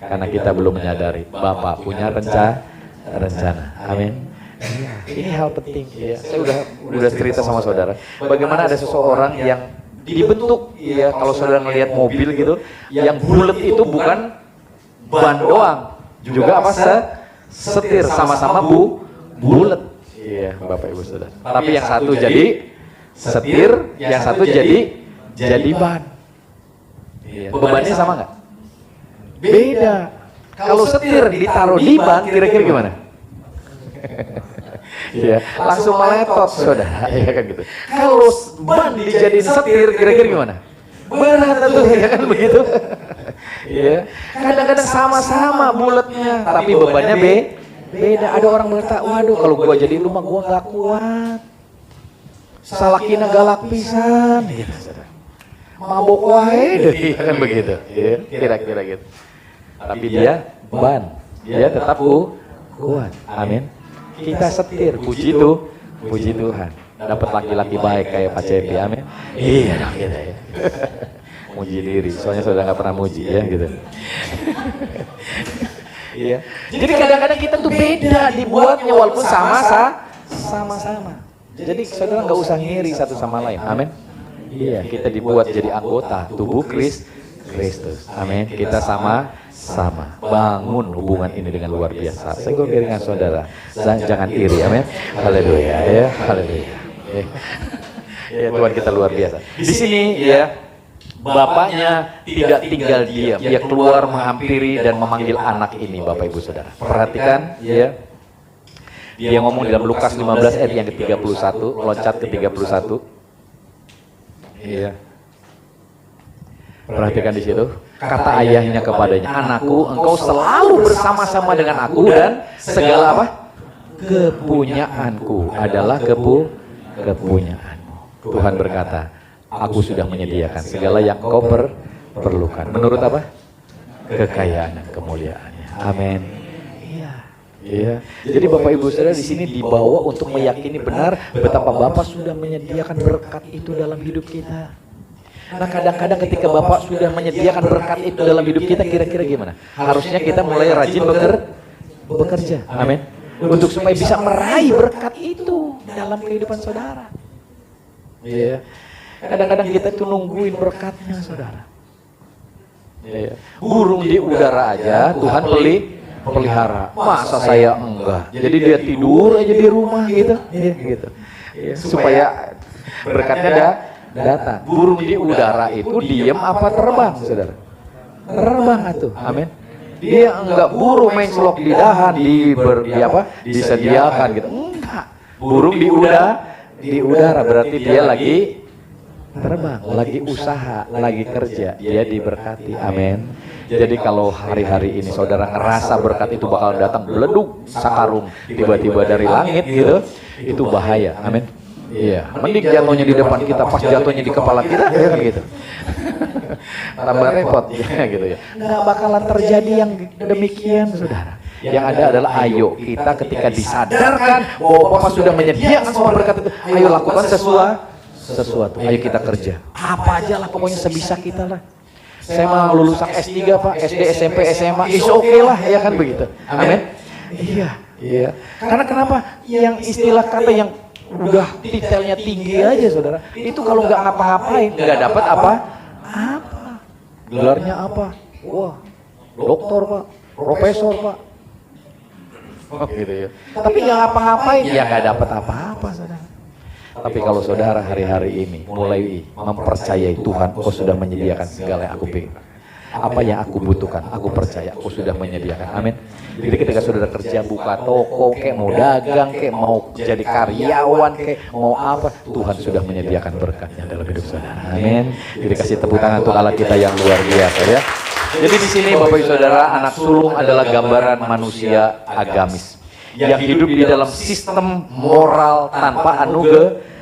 Karena kita belum menyadari Bapak punya rencana. Amin. Ini hal penting ya. Saya udah cerita sama saudara. Bagaimana ada seseorang yang dibentuk ya, kalau saudara ngelihat mobil gitu, yang bulat itu bukan ban doang, juga apa setir, sama-sama bulat. Iya, Bapak Ibu Saudara. Tapi yang satu jadi setir, yang satu jadi ban. Iya. Bebannya sama nggak? Beda. Kalau setir ditaruh di ban, kira-kira gimana? Iya, langsung meletot, saudara. Iya kan gitu. Kalau ban dijadiin setir, kira-kira gimana? Berat tuh, ya kan begitu. Iya. Kadang-kadang sama-sama bulatnya, tapi bebannya beda. Ada orang berkata, waduh kalau gua jadi rumah gua nggak kuat. Salakina galak pisan. Gitu, saudara. Mabok wae deh, ya kan begitu. Iya, kira-kira gitu. Tapi dia ban, dia tetap kuat. Amin. Kita setir, puji Tuhan. Dapat laki-laki baik kayak Pak Cepi, amin. Iya dong kita ya. Muji diri, soalnya sudah nggak pernah muji ya gitu. Iya. Jadi kadang-kadang kita tuh beda dibuatnya walaupun sama-sama. Jadi saudara nggak usah ngiri satu sama lain, amin. Iya, kita dibuat jadi anggota tubuh Kristus, amin. Kita sama bangun hubungan ini dengan luar biasa. Saya dengan saudara, jangan iri, amin. Haleluya, ya, haleluya. Ya, Tuhan kita luar biasa. Di sini ya, bapaknya tidak tinggal diam, dia keluar menghampiri dan memanggil anak ini, Bapak Ibu Saudara. Perhatikan ya, dia ngomong dalam Lukas 15 ayat yang ke-31, loncat ke 31. Iya. Perhatikan di situ. Kata ayahnya kepadanya, anakku, engkau selalu bersama-sama dengan aku dan segala apa? Kepunyaanku adalah kepunyaanmu. Tuhan berkata, aku sudah menyediakan segala yang kau perlukan. Menurut apa? Kekayaan dan kemuliaannya. Amin. Iya. Jadi Bapak Ibu Saudara di sini dibawa untuk meyakini benar betapa Bapak sudah menyediakan berkat itu dalam hidup kita. Nah kadang-kadang ketika Bapak sudah menyediakan berkat itu dalam hidup kita, kira-kira gimana? Harusnya kita mulai rajin bekerja. Amin. Untuk supaya bisa meraih berkat itu dalam kehidupan saudara. Iya. Kadang-kadang kita tuh nungguin berkatnya saudara. Iya. Burung di udara aja Tuhan pelihara. Masa saya enggak? Jadi dia tidur aja di rumah gitu. Iya, gitu. Iya. Supaya berkatnya datang. Burung di udara itu diem apa terbang, saudara? Terbang atuh. Amin. Dia enggak burung mencelok di dahan, disediakan gitu. Enggak. Burung di udara berarti dia lagi terbang, lagi usaha, lagi kerja, dia diberkati. Amin. Jadi kalau hari-hari ini saudara ngerasa berkat itu bakal datang beleduk sakarung tiba-tiba dari langit gitu, itu bahaya. Amin. Iya, mending jatuhnya di depan kita, pas jatuhnya di kepala kita, ya gitu. Tambah repot, ya gitu ya. Nggak bakalan terjadi yang demikian, saudara. Yang ada adalah ayo kita ketika disadarkan bahwa Bapak sudah menyediakan semua berkat itu, ayo lakukan sesuatu. Ayo kita kerja. Apa aja lah, pokoknya sebisa kita lah. Saya mau lulusan S3 Pak, SD, SMP, SMA, is oke lah, ya kan begitu. Amin. Iya. Karena kenapa? Yang istilah kata yang udah detailnya tinggi aja saudara, itu kalau nggak ngapa-ngapain nggak dapat apa gelarnya apa, wah doktor Pak, profesor Pak, gitu ya. Tapi nggak ngapa-ngapain ya nggak dapat apa-apa saudara. Tapi kalau saudara hari-hari ini mulai mempercayai Tuhan, kau sudah menyediakan segala yang aku pengen, apa yang aku butuhkan, aku percaya aku sudah menyediakan. Amin. Jadi ketika saudara kerja, buka toko, kayak mau dagang, kayak mau jadi karyawan, kayak mau apa, Tuhan sudah menyediakan berkatnya dalam hidup saudara. Amin. Jadi kasih tepuk tangan untuk Allah kita yang luar biasa ya. Jadi di sini Bapak Ibu Saudara, anak sulung adalah gambaran manusia agamis yang hidup di dalam sistem moral tanpa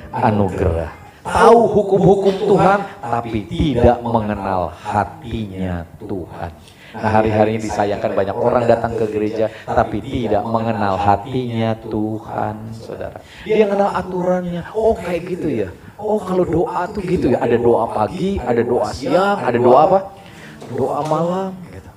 anugerah. tahu hukum-hukum Tuhan, tapi tidak mengenal hatinya Tuhan. Nah, hari-hari ini disayangkan banyak orang datang ke gereja tapi tidak mengenal hatinya Tuhan, saudara. Dia mengenal aturannya. Oh, kayak gitu ya. Oh, kalau doa tuh gitu ya. Ada doa pagi, ada doa siang, ada doa apa? Doa malam. Gitu.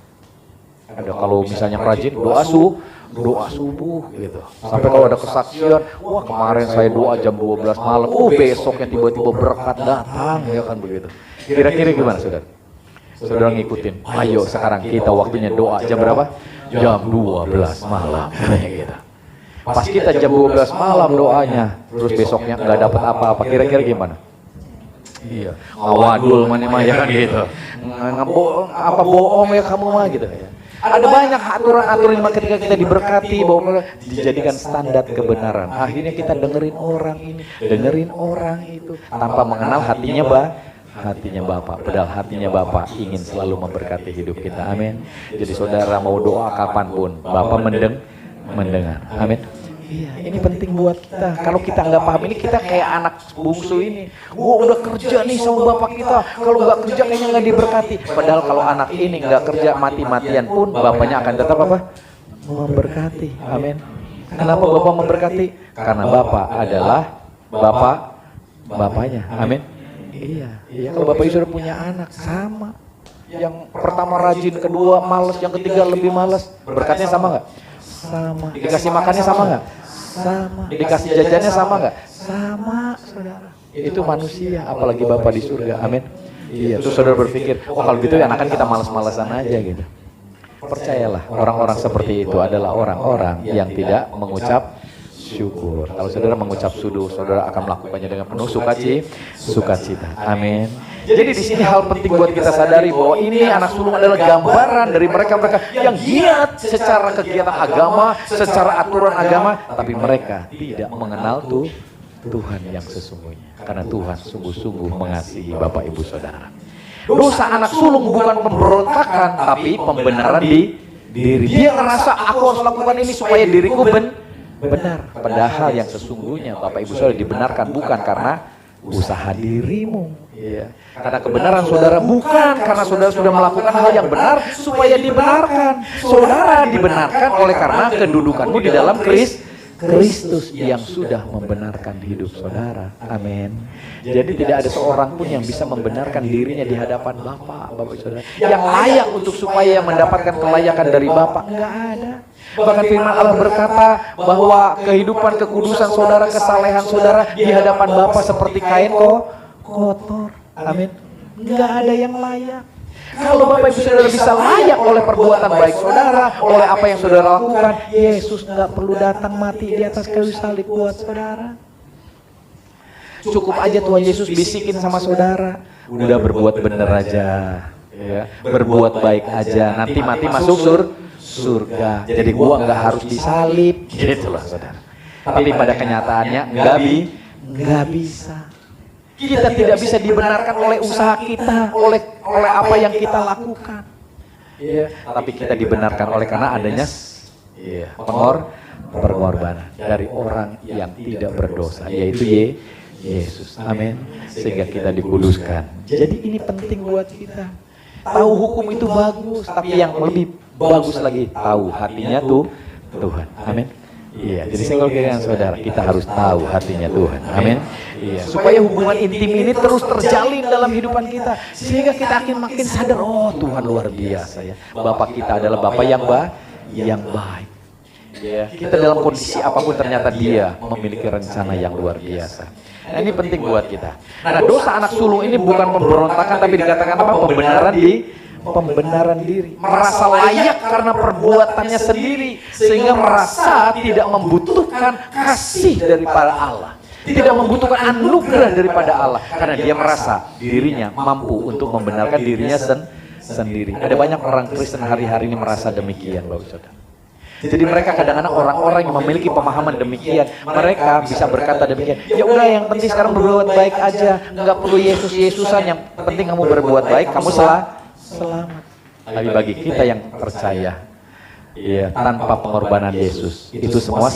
Ada kalau misalnya rajin doa subuh gitu. Sampai kalau ada kesaksian, wah kemarin saya doa jam 12 malam. Oh, besoknya tiba-tiba berkat datang, ya kan begitu. Kira-kira gimana, saudara? Saudara ngikutin, ayo sekarang kita waktunya doa jam berapa? Jam 12 malam, gitu. Pas kita jam 12 malam doanya, terus besoknya nggak dapat apa-apa, kira-kira gimana? Iya, ngawadul mana mah ya kan gitu. Bohong ya kamu mah gitu ya. Ada banyak aturan-aturan ketika kita diberkati bahwa dijadikan standar kebenaran. Akhirnya kita dengerin orang ini, dengerin orang itu tanpa mengenal hatinya hatinya Bapak, padahal hatinya Bapak ingin selalu memberkati hidup kita, amin. Jadi saudara mau doa kapanpun, Bapak mendengar, amin. Iya, ini penting buat kita. Kalau kita nggak paham ini, kita kayak anak bungsu ini. Gua udah kerja nih sama Bapak kita, kalau nggak kerja kayaknya nggak diberkati. Padahal kalau anak ini nggak kerja mati-matian pun, Bapaknya akan tetap apa? Memberkati, amin. Kenapa Bapak memberkati? Karena Bapak adalah Bapaknya, amin. Iya. Kalau Bapak Ibu sudah punya anak sama, yang pertama rajin, kedua malas, yang ketiga lebih malas, berkatnya sama nggak? Sama. Dikasih makannya sama nggak? Sama. Dikasih jajannya sama nggak? Sama, saudara. Itu manusia, apalagi Bapak di surga, amin. Iya. Terus saudara berpikir, oh kalau gitu ya anak kan kita malas-malasan aja gitu. Percayalah, orang-orang seperti itu adalah orang-orang yang tidak mengucap syukur. Kalau saudara mengucap syukur, saudara akan melakukannya dengan penuh sukacita. Amin. Jadi di sini hal penting buat kita sadari bahwa ini anak sulung adalah gambaran dari mereka-mereka yang giat secara kegiatan agama, secara aturan agama, tapi mereka tidak mengenal Tuhan yang sesungguhnya. Karena Tuhan sungguh-sungguh mengasihi Bapak Ibu Saudara. Dosa anak sulung bukan pemberontakan, tapi pembenaran di diri. Dia ngerasa aku harus lakukan ini supaya diriku benar. Padahal yang sesungguhnya Bapak Ibu Saudara dibenarkan bukan karena usaha dirimu. Ya. Karena kebenaran saudara bukan karena saudara sudah melakukan hal yang benar supaya dibenarkan. Saudara dibenarkan oleh karena kedudukanmu di dalam Kristus yang sudah membenarkan hidup saudara. Amin. Jadi tidak ada seorang pun yang bisa membenarkan dirinya di hadapan Bapak Saudara. Yang layak untuk supaya mendapatkan kelayakan dari Bapak, enggak ada. Bahkan firman Allah berkata bahwa kehidupan kekudusan saudara, kesalehan saudara di hadapan Bapa seperti kain kotor. Amin. Enggak ada yang layak. Kalau Bapak Ibu Saudara bisa layak oleh perbuatan baik saudara, oleh apa yang saudara lakukan, Yesus enggak perlu datang mati di atas kayu salib buat saudara. Cukup aja Tuhan Yesus bisikin sama saudara, udah berbuat bener aja, ya, berbuat baik aja, nanti mati masuk surga. Jadi gua nggak harus disalib, gitu loh saudara. Tapi pada kenyataannya nggak bisa. Kita tidak bisa dibenarkan oleh usaha kita, oleh apa yang kita lakukan. Ya, tapi kita dibenarkan oleh karena adanya pengorbanan dari orang yang tidak berdosa, yaitu Yesus. Amin. Sehingga kita dikuduskan. Jadi ini penting buat kita. Tahu hukum itu bagus, tapi yang lebih bagus lagi tahu hatinya Tuhan. Amin. Iya, jadi single kirian saudara, kita harus tahu hatinya Tuhan. Amin. Iya, supaya hubungan intim ini terus terjalin dalam kehidupan kita, sehingga kita makin sadar, oh Tuhan luar biasa ya. Bapak kita adalah Bapak yang baik. Ya, kita dalam kondisi apapun ternyata Dia memiliki rencana yang luar biasa. Nah, ini penting buat kita. Nah, dosa anak sulung ini bukan pemberontakan, tapi dikatakan apa? Pembenaran diri, merasa layak karena perbuatannya sendiri, sehingga merasa tidak membutuhkan kasih daripada Allah, tidak membutuhkan anugerah daripada Allah, karena dia merasa dirinya mampu untuk membenarkan dirinya sendiri. Ada banyak orang Kristen hari-hari ini merasa demikian, Bapak Saudara. Jadi mereka kadang-kadang orang-orang yang memiliki pemahaman demikian, mereka bisa berkata demikian, ya udah yang penting sekarang berbuat baik aja, nggak perlu Yesusan, yang penting kamu berbuat baik, kamu selamat. Tapi bagi kita yang percaya, ya, tanpa pengorbanan Yesus, itu semua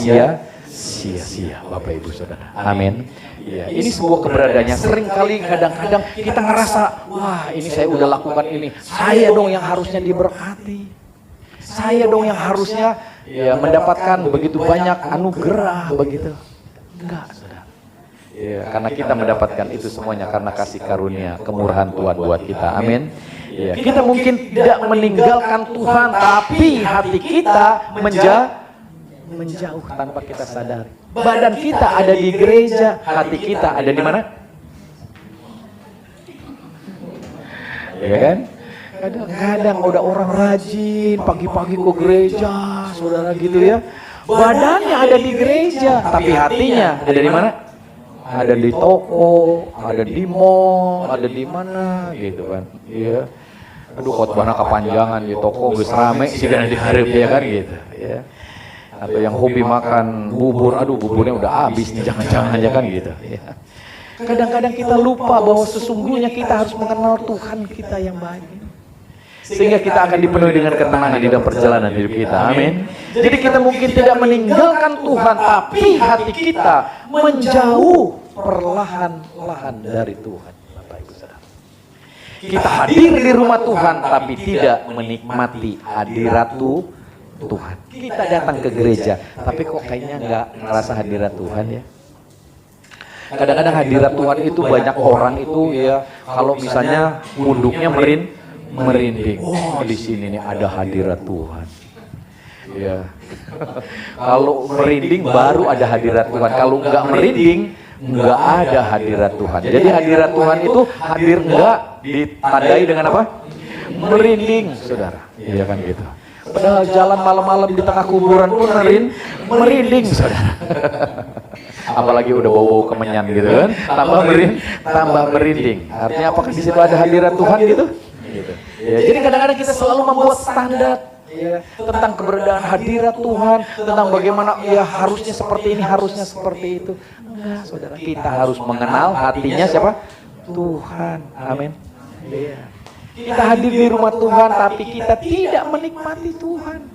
sia-sia Bapak Ibu Saudara. Amin. Ya, ini sebuah keberadaannya. Seringkali kadang-kadang kita ngerasa, wah ini saya udah lakukan ini, saya dong yang harusnya diberkati, saya dong yang harusnya ya mendapatkan begitu banyak anugerah begitu. Enggak, Saudara. Ya, karena kita mendapatkan itu semuanya karena kasih karunia, kemurahan Tuhan buat kita. Amin. Ya, kita mungkin tidak meninggalkan Tuhan, tapi hati kita menjauh tanpa kita sadari. Badan kita ada di gereja, hati kita ada di mana? Ya kan? Kadang-kadang udah orang rajin pagi-pagi ke gereja, saudara gitu ya. Badannya ada di gereja, tapi hatinya ada di mana? Ada di toko, ada di mall, ada di mana gitu kan. Iya. Aduh khotbahnya kepanjangan di toko geus rame sih kan dihareup ya kan gitu ya. Atau yang hobi makan bubur, aduh buburnya udah habis nih, jangan-jangan aja kan gitu ya. Kadang-kadang kita lupa bahwa sesungguhnya kita harus mengenal Tuhan kita yang baik, sehingga kita akan dipenuhi dengan ketenangan di dalam perjalanan hidup kita. Amin. Jadi kita mungkin tidak meninggalkan Tuhan, tapi hati kita menjauh perlahan-lahan dari Tuhan. Bapak Ibu Saudara, kita hadir di rumah Tuhan tapi tidak menikmati hadirat Tuhan. Kita datang ke gereja, tapi kok kayaknya nggak ngerasa hadirat Tuhan ya. Kadang-kadang hadirat Tuhan itu banyak orang itu ya, kalau misalnya punduknya merinding. Oh di sini nih ada hadirat Tuhan. Ya. Kalau merinding baru ada hadirat Tuhan. Kalau nggak merinding nggak ada hadirat Tuhan. Jadi hadirat Tuhan itu hadir nggak ditandai dengan apa? Merinding, saudara. Iya kan gitu. Padahal jalan malam-malam di tengah kuburan pun merinding, saudara. Apalagi udah bau-bau kemenyan gitu kan, tambah merinding. Artinya apakah di situ ada hadirat Tuhan gitu? Gitu. Ya, jadi kadang-kadang kita selalu membuat standar ya, tentang keberadaan hadirat Tuhan, tentang bagaimana ya harusnya seperti ini, harusnya seperti itu. Enggak, saudara, kita harus mengenal hatinya siapa? Tuhan. Amin. Iya. Kita hadir di rumah Tuhan, tapi kita tidak menikmati Tuhan.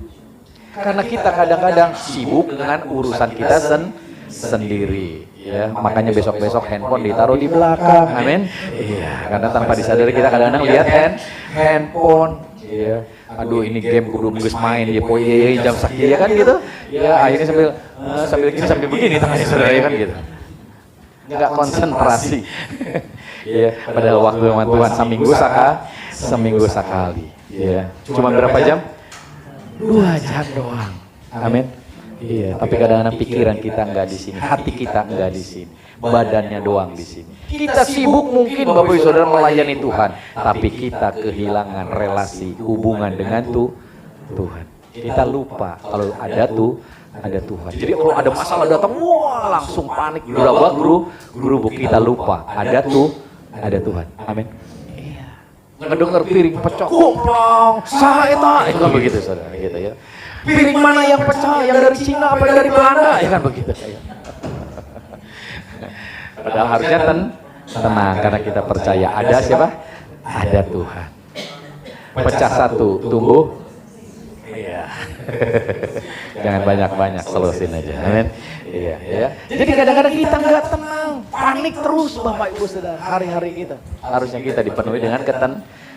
Karena kita kadang-kadang sibuk dengan urusan kita sendiri. Ya, makanya besok-besok handphone ditaruh di belakang. Amin. Iya, karena tanpa disadari kita kadang-kadang lihat handphone. Iya. Aduh ini game kudu geus main ya poe jam sakit ya kan gitu. Ya akhirnya sambil gini sambil begini tangannya saudara ya kan gitu. Enggak konsentrasi. Ya, padahal waktu sama Tuhan seminggu sekali. Ya. Cuma berapa jam? 2 jam doang. Amin. Iya, tapi kadang-kadang pikiran kita enggak di sini, hati kita enggak di sini, badannya doang di sini. Kita sibuk mungkin Bapak Ibu Saudara melayani Tuhan, tapi kita kehilangan relasi hubungan dengan Tuhan. Kita lupa kalau ada Tuhan. Jadi kalau ada masalah datang, wah langsung panik, gerabak guru kita lupa ada Tuhan. Amin. Iya. Ngedenger piring pecah, kumpang, saha eta, kan begitu Saudara gitu ya. Piring mana yang pecah, yang dari Cina apa dari Belanda, ya kan begitu. Padahal harusnya tenang karena kita percaya ada siapa? Ada Tuhan. Pecah satu, tumbuh. Iya. Jangan banyak-banyak, selusin aja. Amin. Iya, ya. Jadi kadang-kadang kita nggak tenang, panik terus Bapak Ibu Saudara. Hari-hari kita harusnya kita dipenuhi dengan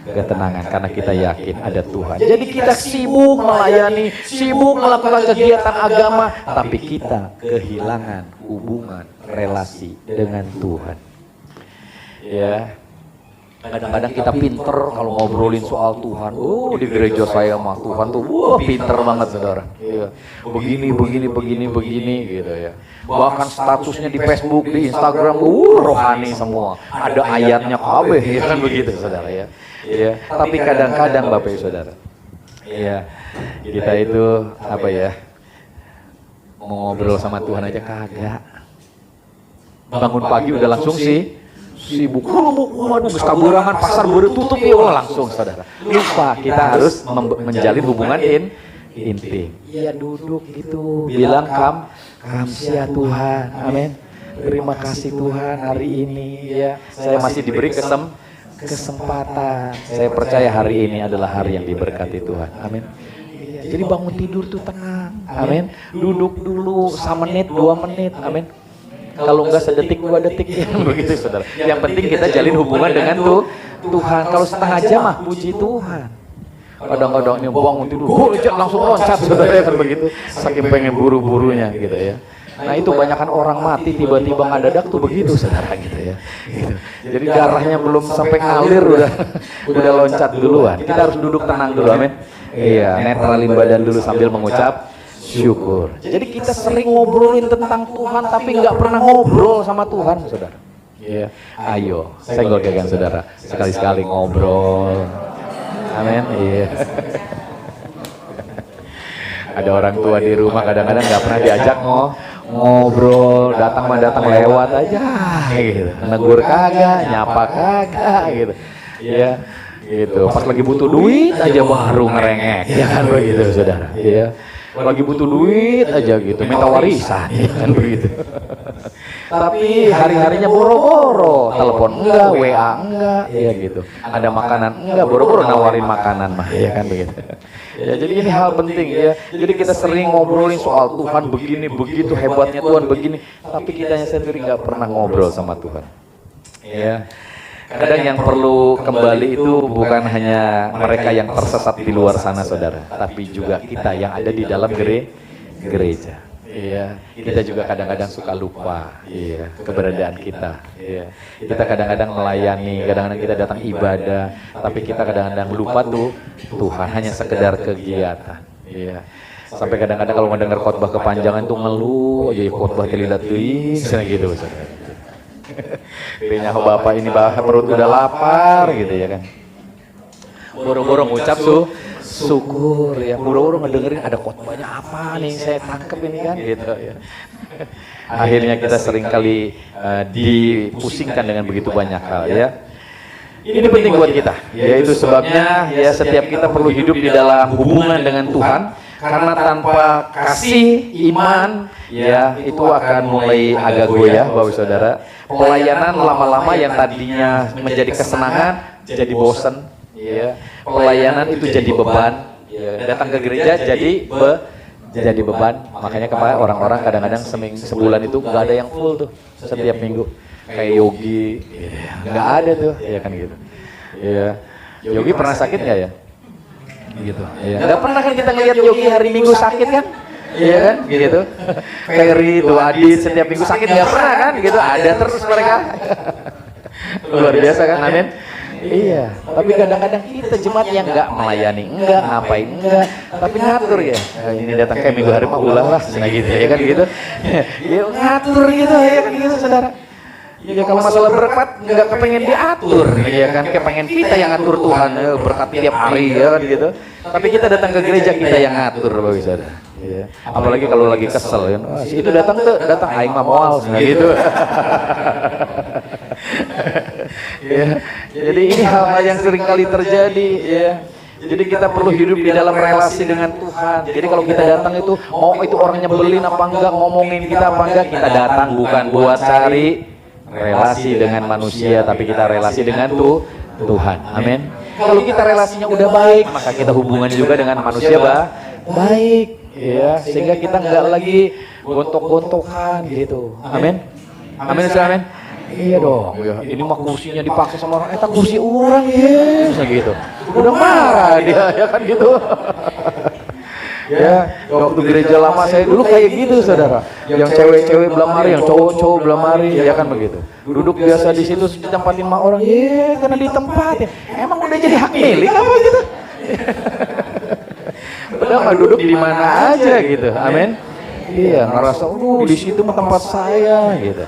ketenangan karena kita yakin ada Tuhan. Jadi kita sibuk melayani, sibuk melakukan kegiatan agama, tapi kita kehilangan hubungan relasi dengan Tuhan. Ya. Kadang-kadang kita pinter kalau ngobrolin soal Tuhan. Oh, di gereja saya mah Tuhan tuh wah pinter banget Saudara. Iya. Begini gitu ya. Bahkan statusnya di Facebook, di Instagram, rohani semua. Ada ayatnya kabeh, ya kan begitu Saudara ya. Ya, tapi kadang-kadang Bapak Ibu Saudara. Ya, kita itu apa ya? Mau ngobrol sama Tuhan aja kagak. Bangun pagi udah langsung sibuk. Waduh, geus kaburangan pasar baru tutup ya langsung Saudara. Lupa kita harus menjalin hubungan intim. Iya duduk gitu, bilang kamsia Tuhan. Amin. Terima kasih Tuhan hari ini ya. Saya masih diberi kesempatan. Saya percaya hari ini adalah hari yang diberkati Tuhan. Amin. Jadi bangun tidur tuh tenang. Amin. Duduk dulu 1 menit, 2 menit. Amin. Kalau enggak sedetik 2 detik ya, begitu saudara. Yang penting kita jalin hubungan dengan Tuhan. Kalau setengah jam mah puji Tuhan. Kadang-kadang ini bangun tidur, langsung loncat saudara kan begitu. Saking pengen buru-burunya gitu ya. Nah itu banyakkan orang mati tiba-tiba ngadadak tuh begitu saudara gitu ya. Gitu. Jadi darahnya belum sampai ngalir udah loncat duluan. Kita harus duduk tenang dulu, amin. Iya, netralin badan dulu sambil mengucap syukur. Jadi kita sering ngobrolin tentang Tuhan tapi nggak pernah ngobrol sama Tuhan, saudara. Iya, ayo, senggol gagang saudara, sekali-sekali ngobrol. Amin. Iya. Ada orang tua di rumah kadang-kadang nggak pernah diajak ngobrol, datang lewat aja gitu. Negur kagak, nyapa kagak gitu. Iya, gitu. Pas lagi butuh duit aja baru ngerengek. Ya kan begitu, saudara. Iya. Lagi butuh duit aja gitu, minta warisan, ya kan begitu. Tapi hari-harinya boro-boro, telepon enggak, WA enggak, ya gitu. Ada makanan enggak, boro-boro nawarin makanan mah, ya kan begitu. Ya, jadi ini hal penting ya. Jadi kita sering ngobrolin soal Tuhan begini, begitu hebatnya Tuhan begini, tapi kitanya sendiri nggak pernah ngobrol sama Tuhan. Ya. Kadang yang perlu kembali itu bukan hanya mereka yang tersesat di luar sana, saudara, tapi juga kita yang ada di dalam gereja. Iya, kita juga kadang-kadang suka lupa, iya, keberadaan kita. Iya, kita kadang-kadang melayani, kadang-kadang kita datang ibadah, tapi kita kadang-kadang lupa tuh Tuhan hanya sekedar kegiatan. Iya, sampai kadang-kadang kalau mendengar khotbah kepanjangan tuh ngeluh, aja khotbah kelilat teuing, gitu, saudara. Kayaknya bapak ini perut udah lapar gitu ya kan. Boro-boro ngucap syukur ya, boro-boro ngedengerin ada khotbahnya apa nih saya tangkep ini kan gitu ya. Akhirnya kita seringkali dipusingkan dengan begitu banyak hal ya. Ini penting buat kita, yaitu sebabnya ya setiap kita perlu hidup di dalam hubungan dengan Tuhan. Karena tanpa kasih iman ya itu akan mulai agak goyah Bapak Saudara. Pelayanan lama-lama yang tadinya menjadi kesenangan jadi bosan ya. Pelayanan itu jadi beban ya. Datang ke gereja jadi beban. Makanya kemarin orang-orang kadang-kadang sebulan itu nggak ada yang full tuh setiap minggu. Kayak Yogi nggak ada tuh ya kan gitu. Ya. Yogi pernah sakit nggak ya? Gitu. Ya. Nggak pernah kan kita ngeliat Yogi hari Minggu sakit kan? Iya kan? Gitu. Ferry, tuh Adit setiap minggu sakit nggak pernah kan? Gitu. Ada terus mereka. Luar biasa kan? Amin. Iya. Tapi kadang-kadang kita jemaat yang nggak melayani, enggak ngapain, enggak. Tapi ngatur ya. Ini datang kayak minggu hari mah ulah lah, nah gitu ya kan gitu. Ya ngatur gitu ya kan gitu saudara. Ya kalau masalah berkat nggak kepengen diatur, ya kan kepengen kita yang ngatur Tuhan berkat tiap hari ya kan gitu. Tapi kita datang ke gereja kita yang ngatur Bapak Saudara. Ya. Apalagi kalau lagi kesel ya, itu datang aing mah moal gitu. Ya. Jadi ini hal-hal yang sering kali terjadi ya. Jadi kita perlu hidup di dalam relasi dengan Tuhan. Jadi kalau kita datang itu mau itu orang nyebelin apa enggak, ngomongin kita apa enggak, kita datang bukan buat cari relasi dengan manusia, tapi kita relasi dengan Tuhan. Amin. Kalau kita relasinya udah baik, maka kita hubungannya juga dengan manusia baik, ya. Sehingga kita nggak lagi gontok-gontokan gitu. Amin. Amin. Amin. Iya dong. Ya. Ini mah kursinya dipakai sama orang. Eta kursi orang ya, gitu. Udah marah dia, ya kan gitu. Ya, waktu gereja lama saya dulu kayak gitu saudara. Yang cewek-cewek belamari, yang cowok-cowok belamari, ya kan begitu. Duduk biasa di situ ditempatin sama orang, ya karena ditempatin. Emang udah jadi hak milik apa gitu? Padahal mah duduk di mana aja gitu, amin. Iya, ngerasa, di situ mah tempat saya gitu.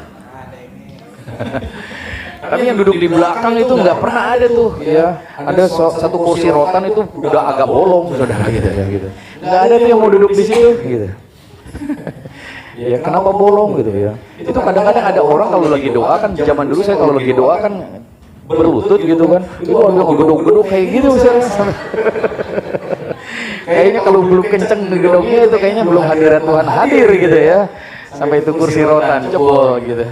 Tapi yang duduk di belakang itu nggak pernah ada tuh, ya. Ada satu kursi rotan itu udah agak bolong, saudara gitu ya gitu. Nggak ada tuh yang mau duduk di situ, gitu. Ya kenapa bolong gitu ya? Itu kadang-kadang ada orang kalau lagi doa kan, zaman dulu saya kalau lagi doa kan berlutut gitu kan, itu ada gedung-gedung kayak gitu misalnya. Kayaknya kalau belum kenceng gedungnya itu kayaknya belum hadirat Tuhan hadir gitu ya. Sampai itu kursi rotan jebol gitu.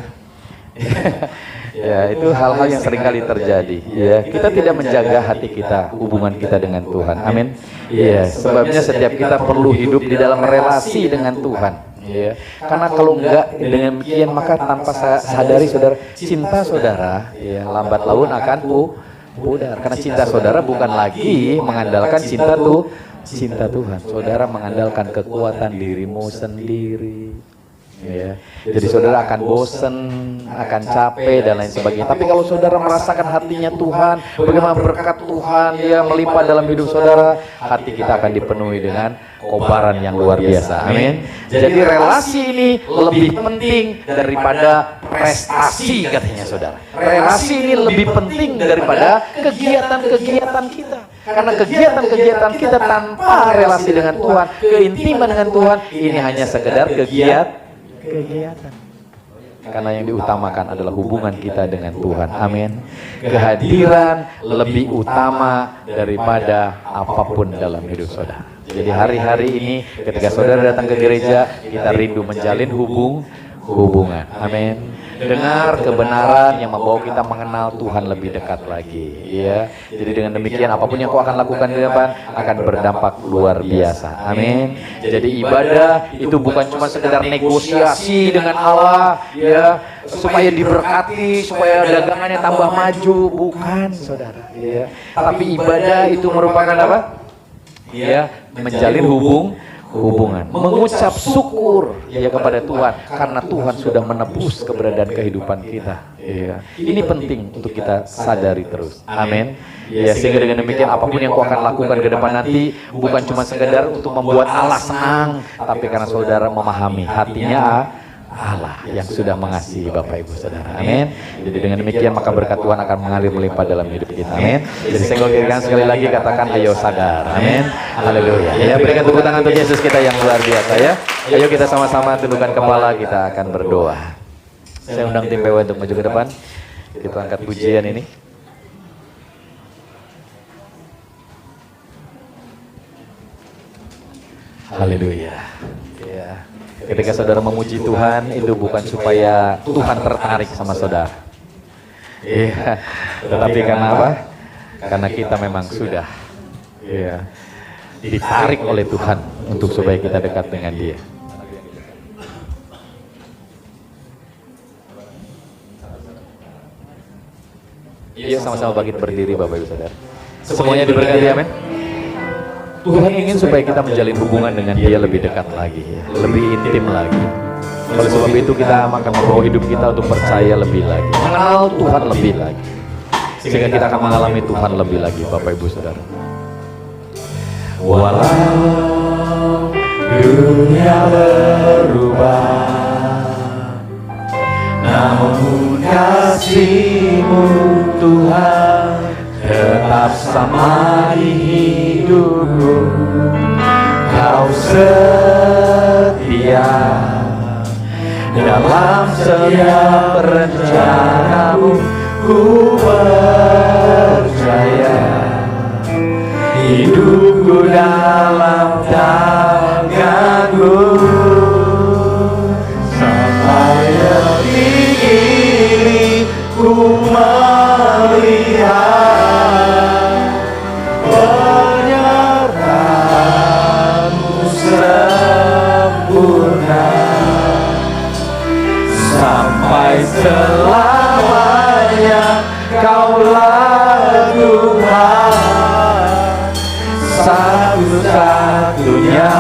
Ya, itu hal-hal yang seringkali terjadi. Ya, kita tidak menjaga hati kita, hubungan kita dengan Tuhan. Amin. Ya, sebabnya setiap kita perlu hidup di dalam relasi dengan Tuhan. Ya, karena kalau enggak dengan demikian maka tanpa sadari saudara, cinta saudara ya lambat laun akan pudar. Karena cinta saudara bukan lagi mengandalkan cinta Tuhan. Saudara mengandalkan kekuatan dirimu sendiri. Ya, jadi saudara akan bosan, akan capek dan lain sebagainya. Tapi kalau saudara merasakan hatinya Tuhan, bagaimana berkat Tuhan dia melimpah dalam hidup saudara, hati kita akan dipenuhi dengan kobaran yang luar biasa. Amin. Jadi relasi ini lebih penting daripada prestasi katanya saudara. Relasi ini lebih penting daripada kegiatan-kegiatan kita. Karena kegiatan-kegiatan kita tanpa relasi dengan Tuhan, keintiman dengan Tuhan, ini hanya sekedar kegiatan. Karena yang diutamakan adalah hubungan kita dengan Tuhan. Amin. Kehadiran lebih utama daripada apapun dalam hidup saudara. Jadi hari-hari ini ketika saudara datang ke gereja, kita rindu menjalin hubungan. Amin. Dengar kebenaran yang membawa kita mengenal Tuhan lebih dekat lagi, ya. Jadi dengan demikian apapun yang kau akan lakukan di depan akan berdampak luar biasa. Amin. Jadi ibadah itu bukan cuma sekedar negosiasi dengan Allah, ya, supaya diberkati, supaya dagangannya tambah maju, bukan, saudara, ya. Tapi ibadah itu merupakan apa? Ya, menjalin hubungan, mengucap syukur ya kepada Tuhan karena Tuhan sudah menebus keberadaan kehidupan kita. Ya. Ini penting untuk kita sadari terus. Amin. Ya, sehingga dengan demikian apapun yang kau akan lakukan ke depan nanti bukan cuma sekedar untuk membuat Allah senang, tapi karena saudara memahami hatinya Allah yang sudah mengasihi Bapak Ibu Saudara. Amin. Jadi dengan demikian maka berkat Tuhan akan mengalir melimpah dalam hidup kita. Amin. Jadi senggol kiri kanan sekali lagi katakan ayo sadar. Amin. Haleluya. Ya, berikan tepuk tangan untuk Yesus kita yang luar biasa ya. Ayo kita sama-sama tundukkan kepala, kita akan berdoa. Saya undang tim PW untuk maju ke depan. Kita angkat pujian ini. Haleluya. Ya. Ketika saudara memuji Tuhan, itu bukan supaya Tuhan tertarik sama saudara. Iya, tetapi karena apa? Karena kita memang sudah ditarik oleh Tuhan untuk supaya kita dekat dengan Dia. Iya, sama-sama bangkit berdiri Bapak Ibu Saudara. Semuanya diberkati, amin. Tuhan ingin supaya kita menjalin hubungan dengan Dia lebih dekat lagi, lebih intim lagi. Oleh sebab itu kita akan membawa hidup kita untuk percaya lebih lagi, mengenal Tuhan lebih lagi, sehingga kita akan mengalami Tuhan lebih lagi, Bapak Ibu Saudara. Walau dunia berubah, namun kasih-Mu Tuhan tetap sama di hidupku. Kau setia dalam setiap rencanamu. Ku percaya hidupku dalam tanganmu. Sampai detik ini ku melihat penyertaanmu sempurna, sampai selamanya Kaulah Tuhan, satu-satunya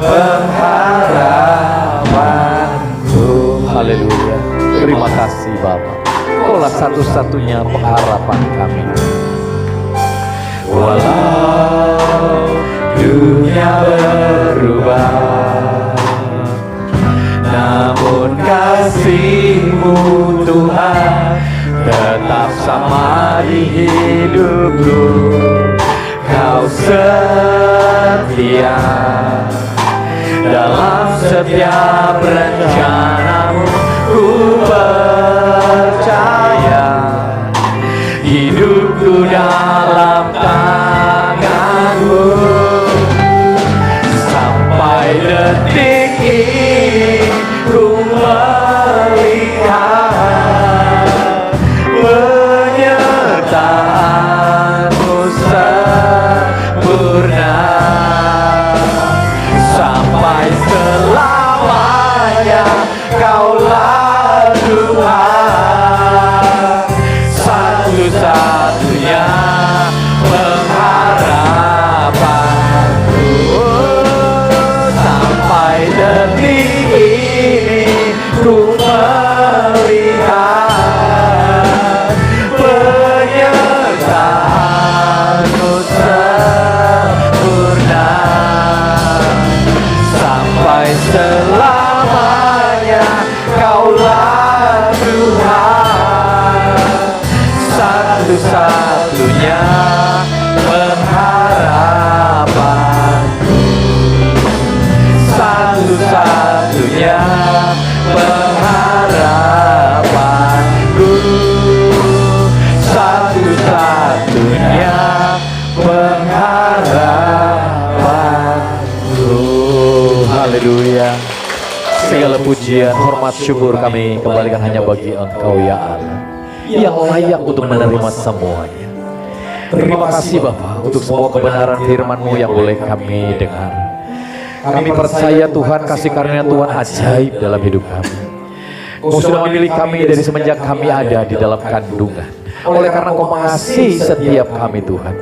pengharapanku. Haleluya. Terima kasih Bapa. Kaulah satu-satunya pengharapan kami. Walau dunia berubah, namun kasih-Mu Tuhan tetap sama di hidupku. Kau setia dalam setiap rencanamu. Ku percaya hidupku dalam tanganmu. Sampai detik ini ku melihat hanya pengharapanku. Haleluya. Segala pujian, hormat, syukur kami kembalikan hanya bagi Engkau ya Allah, yang layak untuk menerima semuanya. Terima kasih Bapa untuk semua kebenaran firman-Mu yang boleh kami dengar. Kami percaya Tuhan, kasih karunia Tuhan ajaib dalam hidup kami. Kau sudah memilih kami dari semenjak kami ada di dalam kandungan. Oleh karena Kau mengasihi setiap kami Tuhan,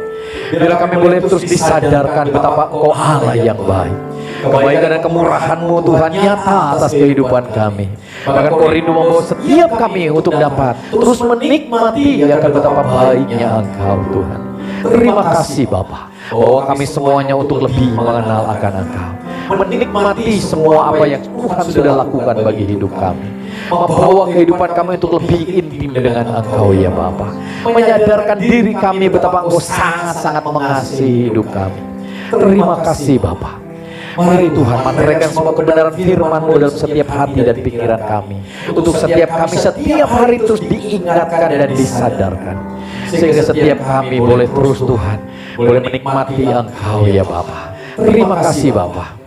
bila kami boleh terus disadarkan betapa Engkau Allah yang baik. Kebaikan dan kemurahan-Mu Tuhan nyata atas kehidupan kami. Bahkan Kau rindu membawa setiap kami untuk dapat terus menikmati akan betapa baiknya Engkau Tuhan. Terima kasih Bapa, bahwa kami semuanya untuk lebih mengenal akan Engkau, menikmati semua apa yang Tuhan sudah lakukan bagi hidup kami, membawa kehidupan kami untuk lebih intim dengan Engkau ya Bapa, menyadarkan diri kami betapa Engkau sangat-sangat mengasihi hidup kami. Terima kasih Bapa. Mari Tuhan menerangkan semua kebenaran firman-Mu dalam setiap hati dan pikiran kami, untuk setiap kami setiap hari terus diingatkan dan disadarkan, sehingga setiap kami boleh terus Tuhan boleh menikmati Engkau ya Bapa. Terima kasih Bapa.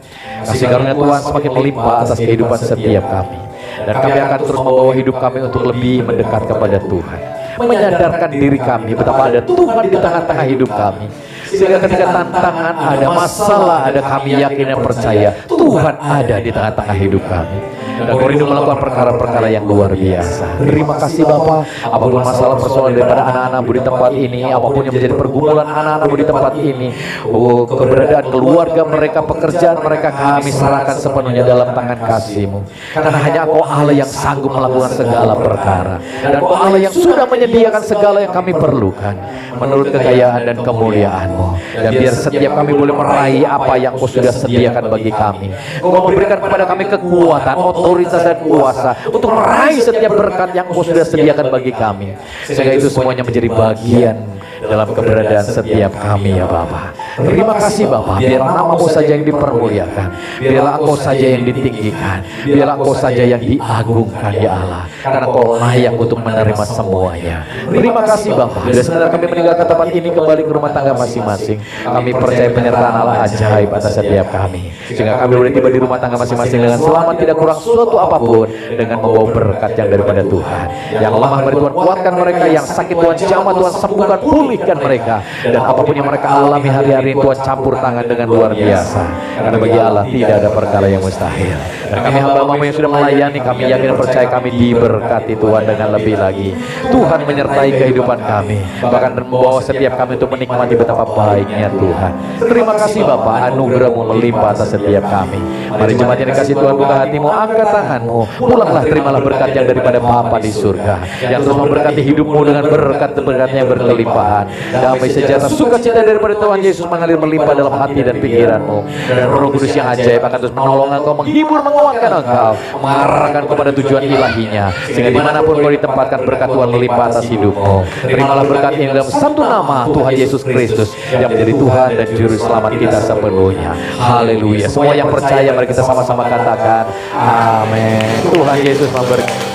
Kasih karunia Tuhan semakin melimpah atas kehidupan setiap kami, dan kami akan terus membawa hidup kami untuk lebih mendekat kepada Tuhan, menyadarkan diri kami betapa ada Tuhan di tengah-tengah hidup kami, sehingga ketika tantangan ada, masalah ada, kami yakin dan percaya Tuhan ada di tengah-tengah hidup kami, dan Kau rindu melakukan perkara-perkara yang luar biasa. Terima kasih Bapa. Apapun masalah persoalan daripada anak-anak-Mu di tempat ini, apapun yang menjadi pergumulan anak-anak-Mu di tempat ini, keberadaan keluarga mereka, pekerjaan mereka, kami serahkan sepenuhnya dalam tangan kasih-Mu, karena hanya Engkau Allah yang sanggup melakukan segala perkara, dan Engkau Allah yang sudah menyediakan segala yang kami perlukan menurut kekayaan dan kemuliaan-Mu. Dan biar setiap kami boleh meraih apa yang Kau sudah sediakan bagi kami. Kau memberikan kepada kami kekuatan, otoritas dan kuasa untuk meraih setiap berkat yang Kau sudah sediakan bagi kami, sehingga itu semuanya menjadi bagian dalam keberadaan setiap kami ya Bapa. Terima kasih Bapa. Biarlah nama-Mu saja yang dipermuliakan, biarlah Engkau saja yang ditinggikan, biarlah Engkau saja yang diagungkan ya Allah, karena Kau layak untuk menerima semuanya. Terima kasih Bapa. Bila sebentar kami meninggalkan tempat ini kembali ke rumah tangga masing-masing, kami percaya penyertaan Allah ajaib atas setiap kami, sehingga kami boleh tiba di rumah tangga masing-masing dengan selamat, tidak kurang suatu apapun, dengan membawa berkat yang daripada Tuhan. Yang lemah mari Tuhan kuatkan mereka, yang sakit Tuhan jamah Tuhan sembuhkan, pulihkan mereka, dan apapun yang mereka alami hari-hari ini Tuhan campur tangan dengan luar biasa, karena bagi Allah tidak ada perkara yang mustahil. Dan kami hamba-Mu yang sudah melayani, kami yakin dan percaya kami diberkati Tuhan dengan lebih lagi. Tuhan menyertai kehidupan kami, bahkan membawa setiap kami untuk menikmati betapa baiknya Tuhan. Terima kasih Bapa, anugerah-Mu melimpah atas setiap kami. Mari jemaat yang dikasih Tuhan, buka hatimu, angkat tanganmu, pulanglah, terimalah berkat yang daripada Bapa di surga, yang terus memberkati hidupmu dengan berkat-berkatnya yang berkelimpahan. Damai sejahtera sukacita daripada Tuhan Yesus mengalir melimpah dalam hati dan pikiranmu, dan Roh Kudus yang ajaib akan terus menolong engkau, menghibur, menguatkan engkau, mengarahkan kepada tujuan ilahinya, sehingga dimanapun kau ditempatkan berkat Tuhan melimpah atas hidupmu. Terimalah berkat ini dalam satu nama Tuhan Yesus Kristus yang menjadi Tuhan dan Juru Selamat kita sepenuhnya. Haleluya. Semua yang percaya mari kita sama-sama katakan amin. Tuhan Yesus memberkati.